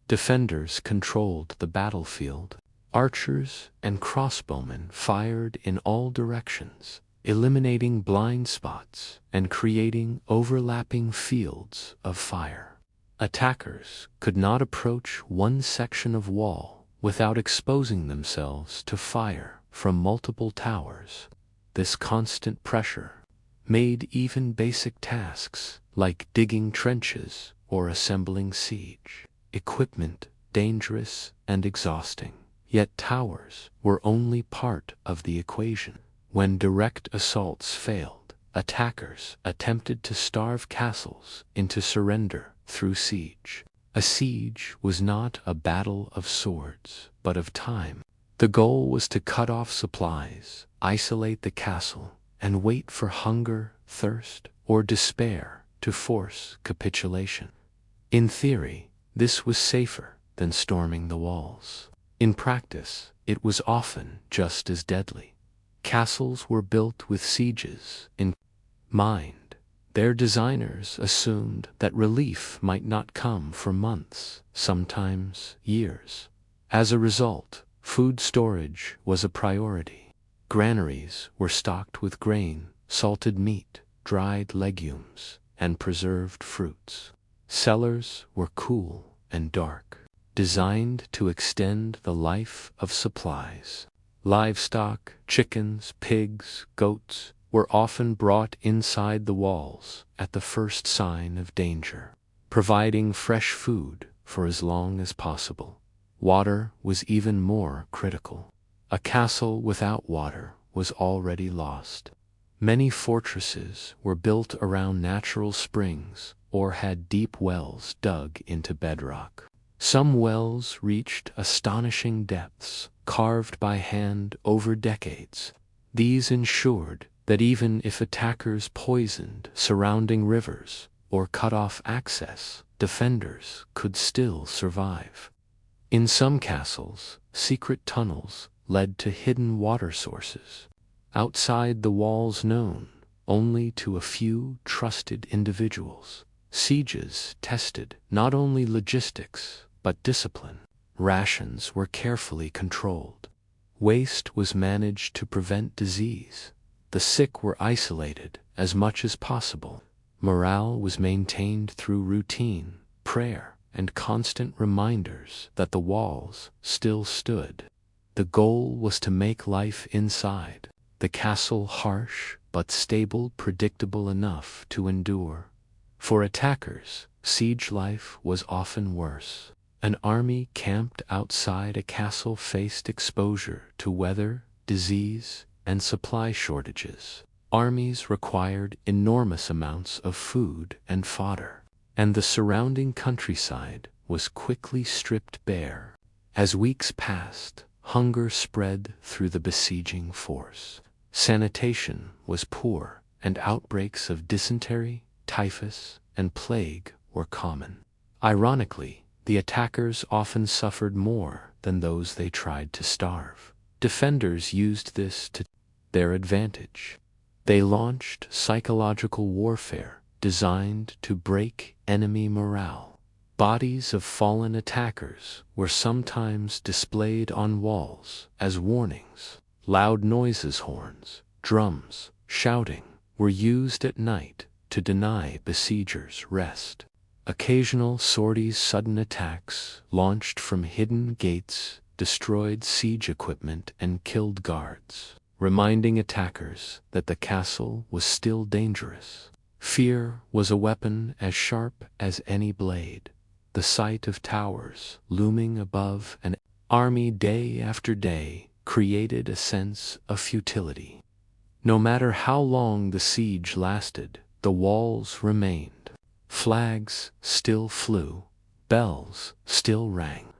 Defenders controlled the battlefield. Archers and crossbowmen fired in all directions, eliminating blind spots and creating overlapping fields of fire. Attackers could not approach one section of wall without exposing themselves to fire from multiple towers. This constant pressure made even basic tasks like digging trenches or assembling siege equipment dangerous and exhausting. Yet towers were only part of the equation. When direct assaults failed, attackers attempted to starve castles into surrender through siege. A siege was not a battle of swords, but of time. The goal was to cut off supplies, isolate the castle, and wait for hunger, thirst, or despair to force capitulation. In theory, this was safer than storming the walls. In practice, it was often just as deadly. Castles were built with sieges in mind. Their designers assumed that relief might not come for months, sometimes years. As a result, food storage was a priority. Granaries were stocked with grain, salted meat, dried legumes, and preserved fruits. Cellars were cool and dark, designed to extend the life of supplies. Livestock, chickens, pigs, goats, were often brought inside the walls at the first sign of danger, providing fresh food for as long as possible. Water was even more critical. A castle without water was already lost. Many fortresses were built around natural springs or had deep wells dug into bedrock. Some wells reached astonishing depths, carved by hand over decades. These ensured that even if attackers poisoned surrounding rivers or cut off access, defenders could still survive. In some castles, secret tunnels led to hidden water sources, outside the walls known only to a few trusted individuals. Sieges tested not only logistics, but discipline. Rations were carefully controlled. Waste was managed to prevent disease. The sick were isolated as much as possible. Morale was maintained through routine, prayer, and constant reminders that the walls still stood. The goal was to make life inside the castle harsh but stable, predictable enough to endure. For attackers, siege life was often worse. An army camped outside a castle faced exposure to weather, disease, and supply shortages. Armies required enormous amounts of food and fodder, and the surrounding countryside was quickly stripped bare. As weeks passed, hunger spread through the besieging force. Sanitation was poor, and outbreaks of dysentery, typhus, and plague were common. Ironically, the attackers often suffered more than those they tried to starve. Defenders used this to their advantage. They launched psychological warfare designed to break enemy morale. Bodies of fallen attackers were sometimes displayed on walls as warnings. Loud noises, horns, drums, shouting, were used at night to deny besiegers rest. Occasional sorties, sudden attacks, launched from hidden gates, destroyed siege equipment and killed guards, reminding attackers that the castle was still dangerous. Fear was a weapon as sharp as any blade. The sight of towers looming above an army day after day created a sense of futility. No matter how long the siege lasted, the walls remained. Flags still flew, bells still rang.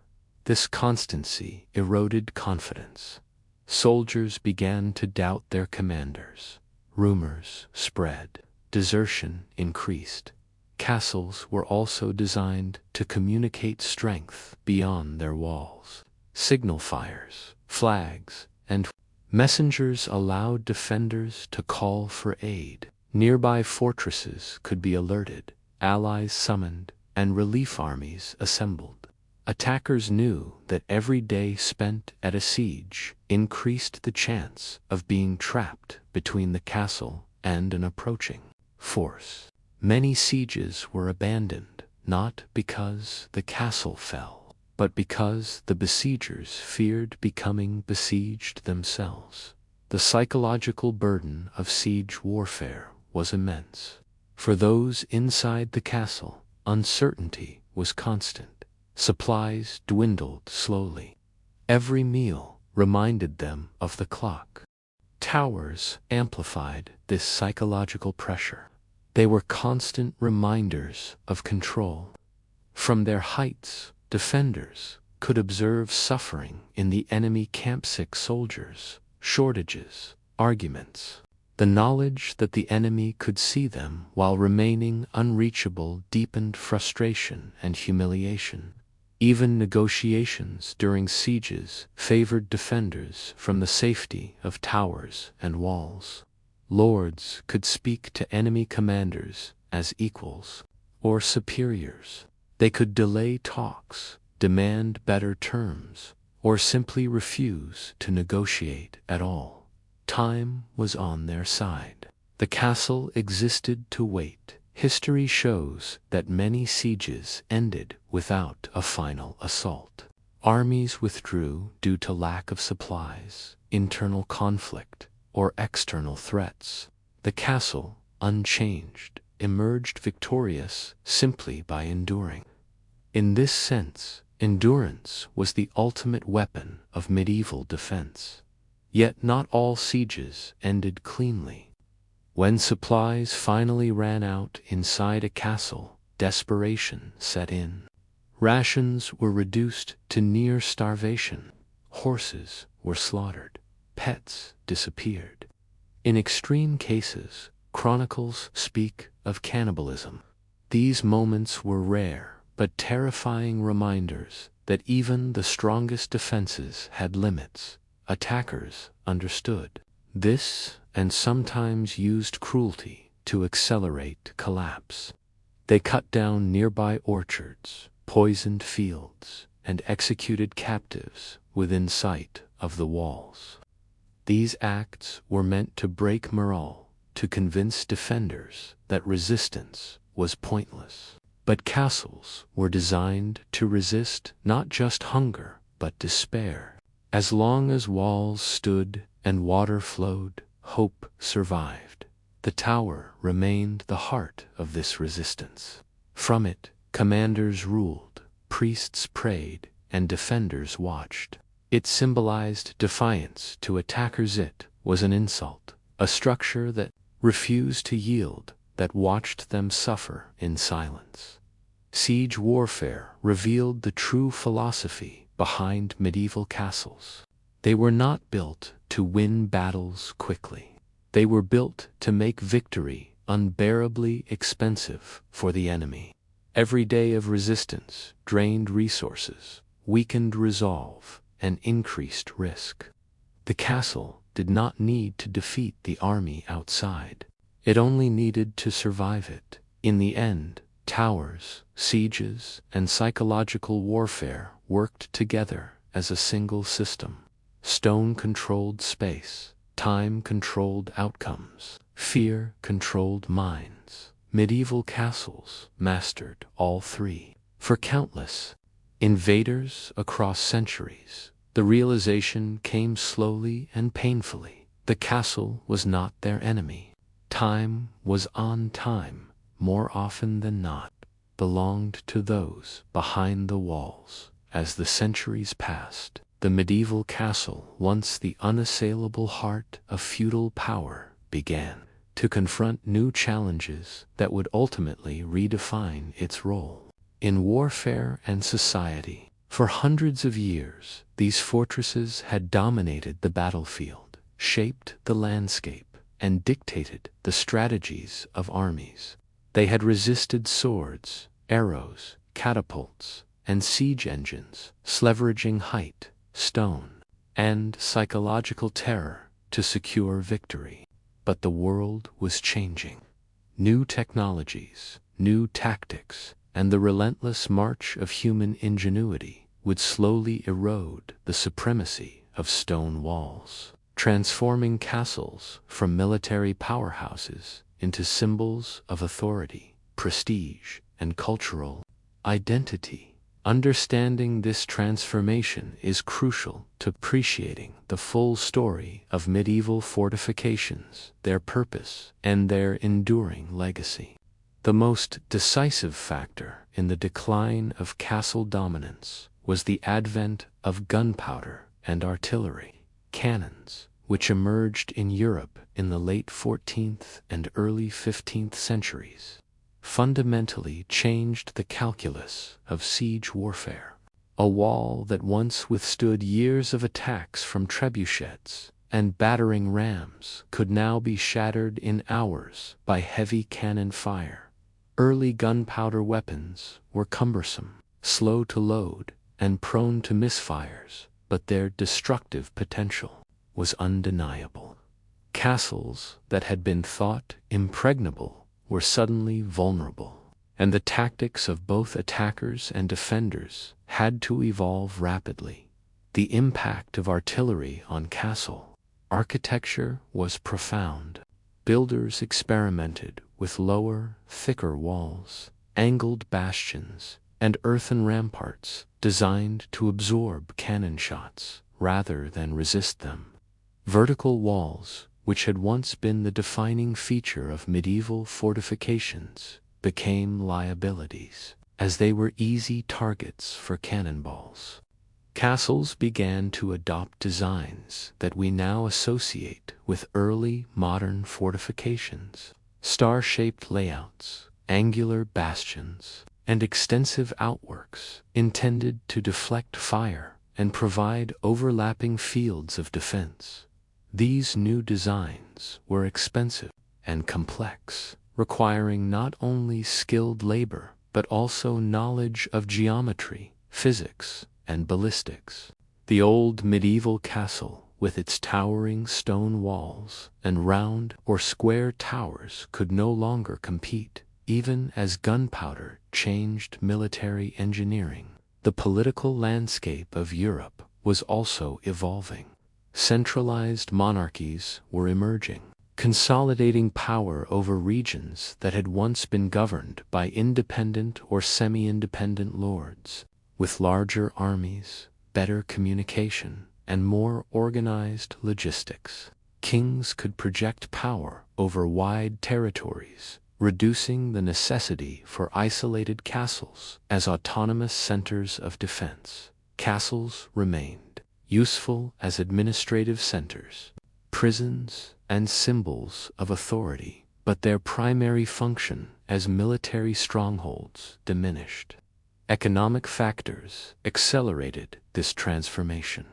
This constancy eroded confidence. Soldiers began to doubt their commanders. Rumors spread. Desertion increased. Castles were also designed to communicate strength beyond their walls. Signal fires, flags, and messengers allowed defenders to call for aid. Nearby fortresses could be alerted, allies summoned, and relief armies assembled. Attackers knew that every day spent at a siege increased the chance of being trapped between the castle and an approaching force. Many sieges were abandoned, not because the castle fell, but because the besiegers feared becoming besieged themselves. The psychological burden of siege warfare was immense. For those inside the castle, uncertainty was constant. Supplies dwindled slowly. Every meal reminded them of the clock. Towers amplified this psychological pressure. They were constant reminders of control. From their heights, defenders could observe suffering in the enemy camp, sick soldiers, shortages, arguments. The knowledge that the enemy could see them while remaining unreachable deepened frustration and humiliation. Even negotiations during sieges favored defenders from the safety of towers and walls. Lords could speak to enemy commanders as equals or superiors. They could delay talks, demand better terms, or simply refuse to negotiate at all. Time was on their side. The castle existed to wait. History shows that many sieges ended without a final assault. Armies withdrew due to lack of supplies, internal conflict, or external threats. The castle, unchanged, emerged victorious simply by enduring. In this sense, endurance was the ultimate weapon of medieval defense. Yet not all sieges ended cleanly. When supplies finally ran out inside a castle, desperation set in. Rations were reduced to near starvation. Horses were slaughtered. Pets disappeared. In extreme cases, chronicles speak of cannibalism. These moments were rare, but terrifying reminders that even the strongest defenses had limits. Attackers understood this and sometimes used cruelty to accelerate collapse. They cut down nearby orchards, poisoned fields, and executed captives within sight of the walls. These acts were meant to break morale, to convince defenders that resistance was pointless. But castles were designed to resist not just hunger, but despair. As long as walls stood and water flowed, hope survived. The tower remained the heart of this resistance. From it, commanders ruled, priests prayed, and defenders watched. It symbolized defiance to attackers. It was an insult, a structure that refused to yield, that watched them suffer in silence. Siege warfare revealed the true philosophy behind medieval castles. They were not built to win battles quickly. They were built to make victory unbearably expensive for the enemy. Every day of resistance drained resources, weakened resolve, and increased risk. The castle did not need to defeat the army outside. It only needed to survive it. In the end, towers, sieges, and psychological warfare worked together as a single system. Stone controlled space, time controlled outcomes, fear controlled minds. Medieval castles mastered all three. For countless invaders across centuries, the realization came slowly and painfully. The castle was not their enemy. Time was on time, more often than not, belonged to those behind the walls. As the centuries passed, the medieval castle, once the unassailable heart of feudal power, began to confront new challenges that would ultimately redefine its role in warfare and society. For hundreds of years, these fortresses had dominated the battlefield, shaped the landscape, and dictated the strategies of armies. They had resisted swords, arrows, catapults, and siege engines, leveraging height, stone, and psychological terror to secure victory. But the world was changing. New technologies, new tactics, and the relentless march of human ingenuity would slowly erode the supremacy of stone walls, transforming castles from military powerhouses into symbols of authority, prestige, and cultural identity. Understanding this transformation is crucial to appreciating the full story of medieval fortifications, their purpose, and their enduring legacy. The most decisive factor in the decline of castle dominance was the advent of gunpowder and artillery. Cannons, which emerged in Europe in the late 14th and early 15th centuries, fundamentally changed the calculus of siege warfare. A wall that once withstood years of attacks from trebuchets and battering rams could now be shattered in hours by heavy cannon fire. Early gunpowder weapons were cumbersome, slow to load, and prone to misfires, but their destructive potential was undeniable. Castles that had been thought impregnable were suddenly vulnerable, and the tactics of both attackers and defenders had to evolve rapidly. The impact of artillery on castle architecture was profound. Builders experimented with lower, thicker walls, angled bastions, and earthen ramparts designed to absorb cannon shots rather than resist them. Vertical walls, which had once been the defining feature of medieval fortifications, became liabilities, as they were easy targets for cannonballs. Castles began to adopt designs that we now associate with early modern fortifications: star-shaped layouts, angular bastions, and extensive outworks intended to deflect fire and provide overlapping fields of defense. These new designs were expensive and complex, requiring not only skilled labor but also knowledge of geometry, physics, and ballistics. The old medieval castle, with its towering stone walls and round or square towers, could no longer compete, even as gunpowder changed military engineering. The political landscape of Europe was also evolving. Centralized monarchies were emerging, consolidating power over regions that had once been governed by independent or semi-independent lords. With larger armies, better communication, and more organized logistics, kings could project power over wide territories, reducing the necessity for isolated castles as autonomous centers of defense. Castles remained useful as administrative centers, prisons, and symbols of authority, but their primary function as military strongholds diminished. Economic factors accelerated this transformation.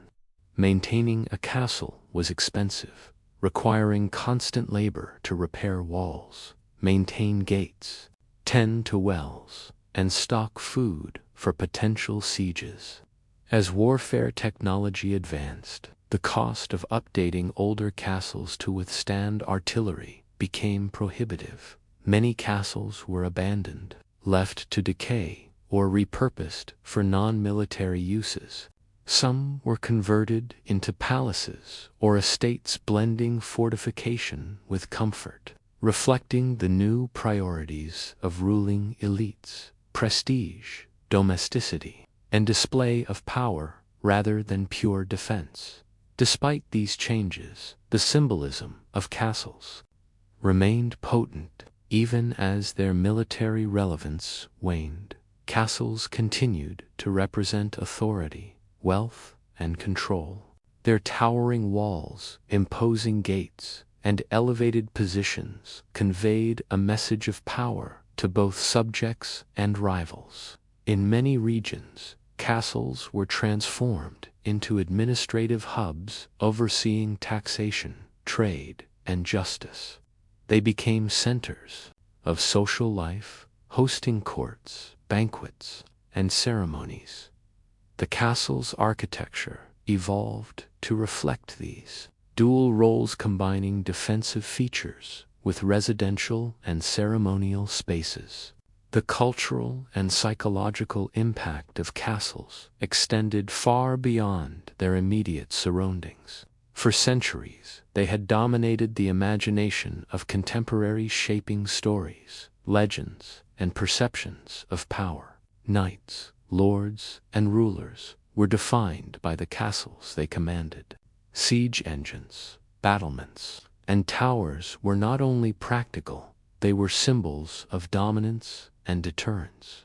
Maintaining a castle was expensive, requiring constant labor to repair walls, maintain gates, tend to wells, and stock food for potential sieges. As warfare technology advanced, the cost of updating older castles to withstand artillery became prohibitive. Many castles were abandoned, left to decay, or repurposed for non-military uses. Some were converted into palaces or estates, blending fortification with comfort, reflecting the new priorities of ruling elites: prestige, domesticity, and display of power rather than pure defense. Despite these changes, the symbolism of castles remained potent even as their military relevance waned. Castles continued to represent authority, wealth, and control. Their towering walls, imposing gates, and elevated positions conveyed a message of power to both subjects and rivals. In many regions, castles were transformed into administrative hubs overseeing taxation, trade, and justice. They became centers of social life, hosting courts, banquets, and ceremonies. The castle's architecture evolved to reflect these dual roles, combining defensive features with residential and ceremonial spaces. The cultural and psychological impact of castles extended far beyond their immediate surroundings. For centuries, they had dominated the imagination of contemporaries, shaping stories, legends, and perceptions of power. Knights, lords, and rulers were defined by the castles they commanded. Siege engines, battlements, and towers were not only practical, they were symbols of dominance and deterrence.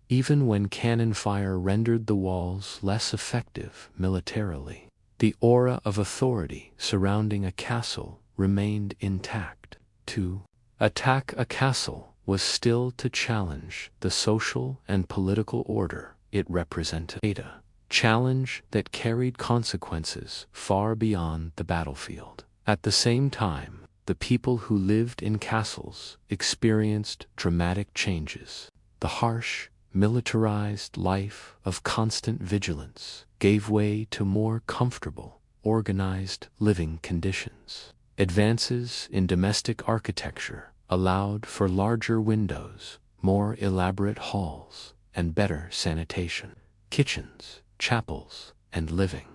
Even when cannon fire rendered the walls less effective militarily, the aura of authority surrounding a castle remained intact. To attack a castle was still to challenge the social and political order it represented, a challenge that carried consequences far beyond the battlefield. At the same time, the people who lived in castles experienced dramatic changes. The harsh, militarized life of constant vigilance gave way to more comfortable, organized living conditions. Advances in domestic architecture allowed for larger windows, more elaborate halls, and better sanitation. Kitchens, chapels, and living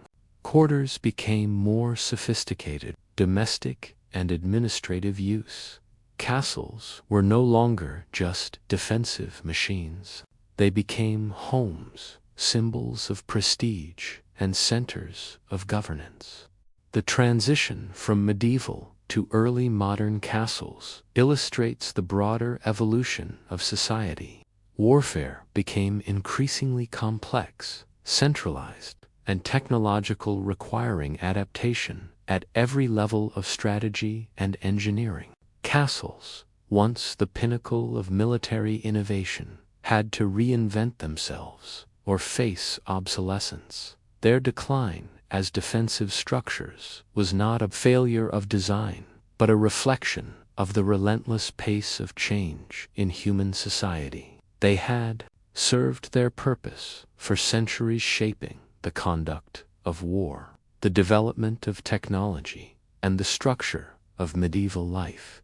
quarters became more sophisticated. Domestic and administrative use. Castles were no longer just defensive machines. They became homes, symbols of prestige, and centers of governance. The transition from medieval to early modern castles illustrates the broader evolution of society. Warfare became increasingly complex, centralized, and technological, requiring adaptation at every level of strategy and engineering. Castles, once the pinnacle of military innovation, had to reinvent themselves or face obsolescence. Their decline as defensive structures was not a failure of design, but a reflection of the relentless pace of change in human society. They had served their purpose for centuries, shaping the conduct of war, the development of technology, and the structure of medieval life.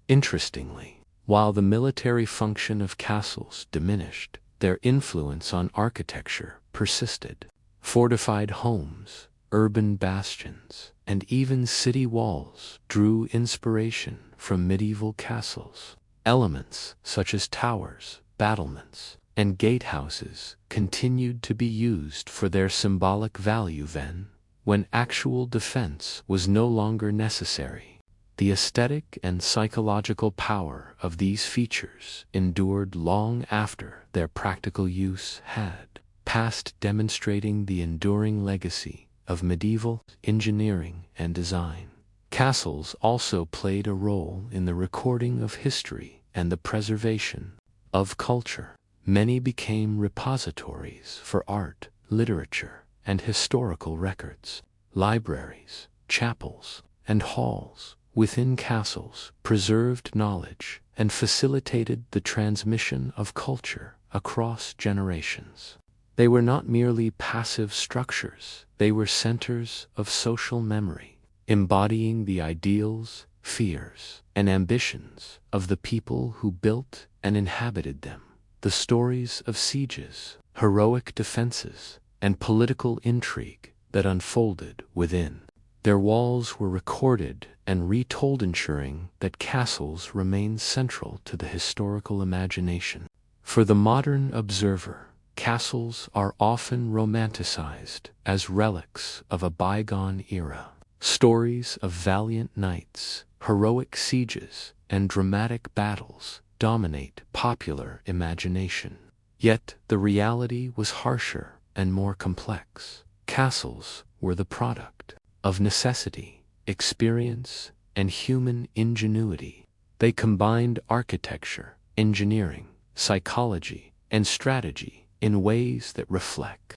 Interestingly, while the military function of castles diminished, their influence on architecture persisted. Fortified homes, urban bastions, and even city walls drew inspiration from medieval castles. Elements such as towers, battlements, and gatehouses continued to be used for their symbolic value then, when actual defense was no longer necessary. The aesthetic and psychological power of these features endured long after their practical use had passed, demonstrating the enduring legacy of medieval engineering and design. Castles also played a role in the recording of history and the preservation of culture. Many became repositories for art, literature, and historical records. Libraries, chapels, and halls within castles preserved knowledge and facilitated the transmission of culture across generations. They were not merely passive structures, they were centers of social memory, embodying the ideals, fears, and ambitions of the people who built and inhabited them. The stories of sieges, heroic defenses, and political intrigue that unfolded within their walls were recorded and retold, ensuring that castles remained central to the historical imagination. For the modern observer, castles are often romanticized as relics of a bygone era. Stories of valiant knights, heroic sieges, and dramatic battles dominate popular imagination. Yet the reality was harsher and more complex. Castles were the product of necessity, experience, and human ingenuity. They combined architecture, engineering, psychology, and strategy in ways that reflect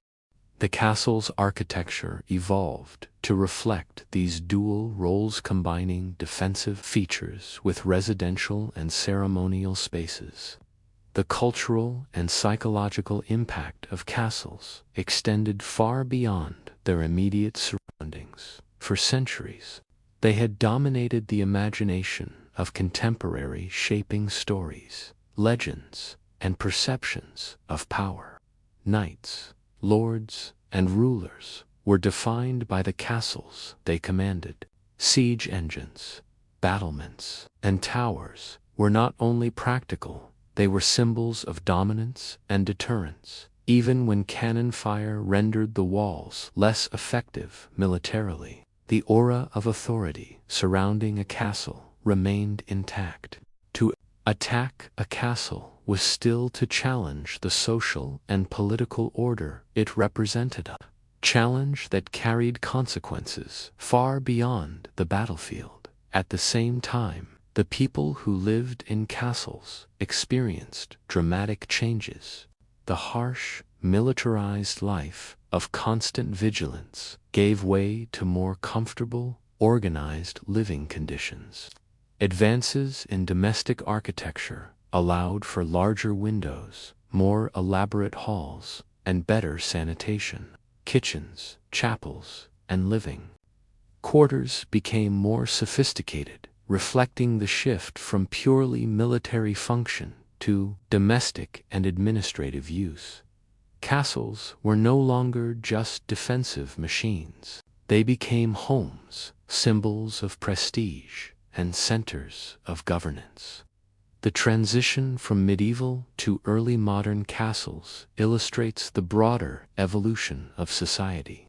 The castle's architecture evolved to reflect these dual roles, combining defensive features with residential and ceremonial spaces. The cultural and psychological impact of castles extended far beyond their immediate surroundings. For centuries, they had dominated the imagination of contemporary, shaping stories, legends, and perceptions of power. Knights, lords, and rulers were defined by the castles they commanded. Siege engines, battlements, and towers were not only practical, they were symbols of dominance and deterrence, even when cannon fire rendered the walls less effective militarily. The aura of authority surrounding a castle remained intact. To attack a castle was still to challenge the social and political order it represented, a challenge that carried consequences far beyond the battlefield. At the same time, the people who lived in castles experienced dramatic changes. The harsh, militarized life of constant vigilance gave way to more comfortable, organized living conditions. Advances in domestic architecture allowed for larger windows, more elaborate halls, and better sanitation. Kitchens, chapels, and living quarters became more sophisticated, reflecting the shift from purely military function to domestic and administrative use. Castles were no longer just defensive machines. They became homes, symbols of prestige, and centers of governance. The transition from medieval to early modern castles illustrates the broader evolution of society.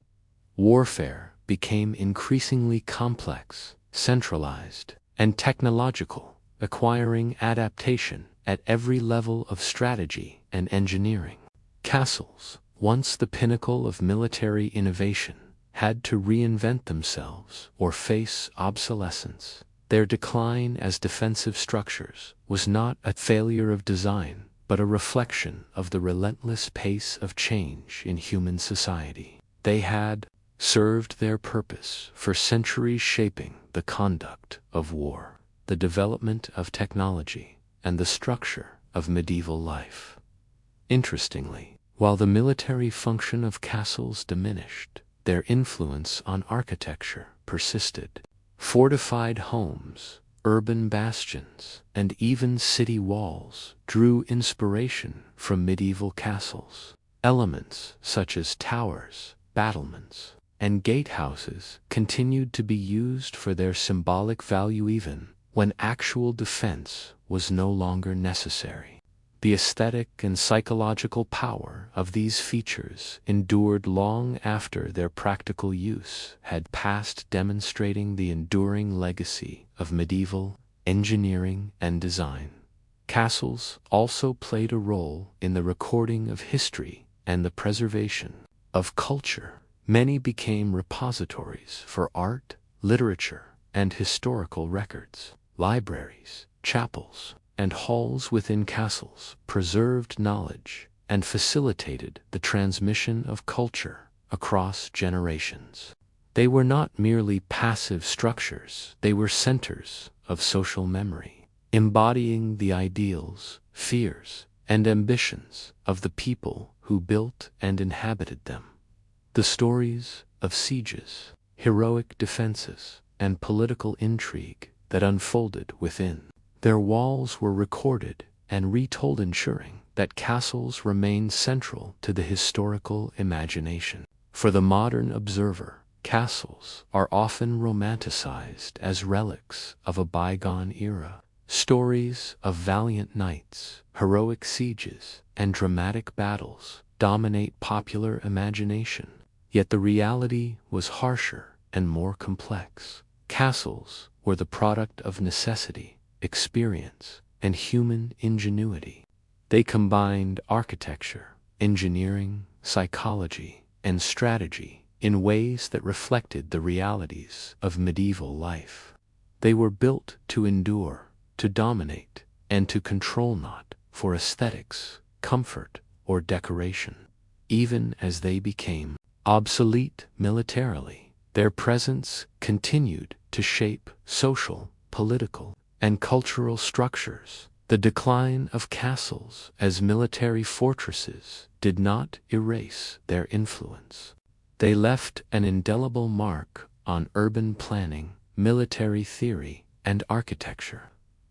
Warfare became increasingly complex, centralized, and technological, acquiring adaptation at every level of strategy and engineering. Castles, once the pinnacle of military innovation, had to reinvent themselves or face obsolescence. Their decline as defensive structures was not a failure of design, but a reflection of the relentless pace of change in human society. They had served their purpose for centuries, shaping the conduct of war, the development of technology, and the structure of medieval life. Interestingly, while the military function of castles diminished, their influence on architecture persisted. Fortified homes, urban bastions, and even city walls drew inspiration from medieval castles. Elements such as towers, battlements, and gatehouses continued to be used for their symbolic value even when actual defense was no longer necessary. The aesthetic and psychological power of these features endured long after their practical use had passed, demonstrating the enduring legacy of medieval engineering and design. Castles also played a role in the recording of history and the preservation of culture. Many became repositories for art, literature, and historical records. Libraries, chapels, and halls within castles preserved knowledge and facilitated the transmission of culture across generations. They were not merely passive structures, they were centers of social memory, embodying the ideals, fears, and ambitions of the people who built and inhabited them. The stories of sieges, heroic defenses, and political intrigue that unfolded within their walls were recorded and retold, ensuring that castles remained central to the historical imagination. For the modern observer, castles are often romanticized as relics of a bygone era. Stories of valiant knights, heroic sieges, and dramatic battles dominate popular imagination. Yet the reality was harsher and more complex. Castles were the product of necessity, experience, and human ingenuity. They combined architecture, engineering, psychology, and strategy in ways that reflected the realities of medieval life. They were built to endure, to dominate, and to control, not for aesthetics, comfort, or decoration. Even as they became Obsolete militarily, their presence continued to shape social, political, and cultural structures. The decline of castles as military fortresses did not erase their influence. They left an indelible mark on urban planning, military theory, and architecture.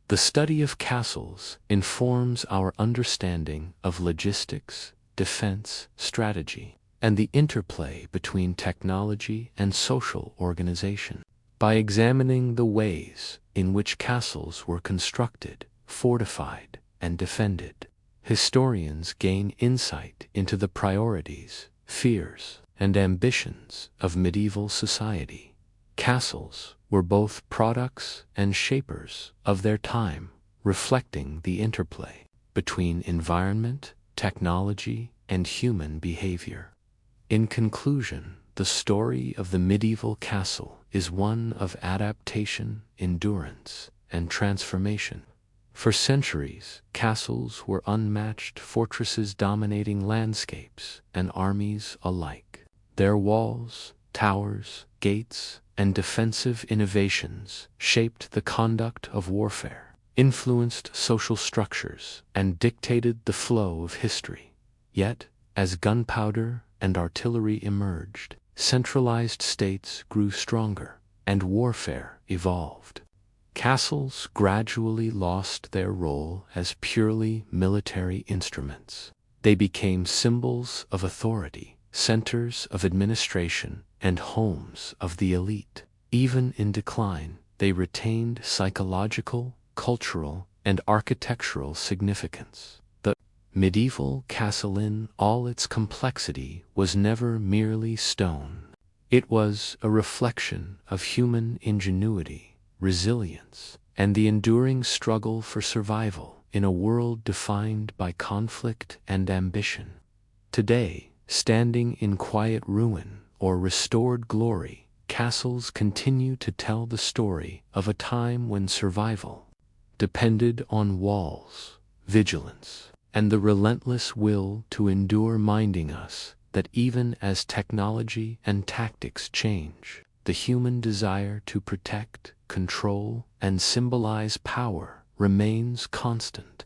The study of castles informs our understanding of logistics, defense, strategy, and the interplay between technology and social organization. By examining the ways in which castles were constructed, fortified, and defended, historians gain insight into the priorities, fears, and ambitions of medieval society. Castles were both products and shapers of their time, reflecting the interplay between environment, technology, and human behavior. In conclusion, the story of the medieval castle is one of adaptation, endurance, and transformation. For centuries, castles were unmatched fortresses dominating landscapes and armies alike. Their walls, towers, gates, and defensive innovations shaped the conduct of warfare, influenced social structures, and dictated the flow of history. Yet, as gunpowder and artillery emerged, centralized states grew stronger, and warfare evolved. Castles gradually lost their role as purely military instruments. They became symbols of authority, centers of administration, and homes of the elite. Even in decline, they retained psychological, cultural, and architectural significance. The medieval castle in all its complexity was never merely stone. It was a reflection of human ingenuity, resilience, and the enduring struggle for survival in a world defined by conflict and ambition. Today, standing in quiet ruin or restored glory, castles continue to tell the story of a time when survival depended on walls, vigilance, and the relentless will to endure, reminding us that even as technology and tactics change, the human desire to protect, control, and symbolize power remains constant.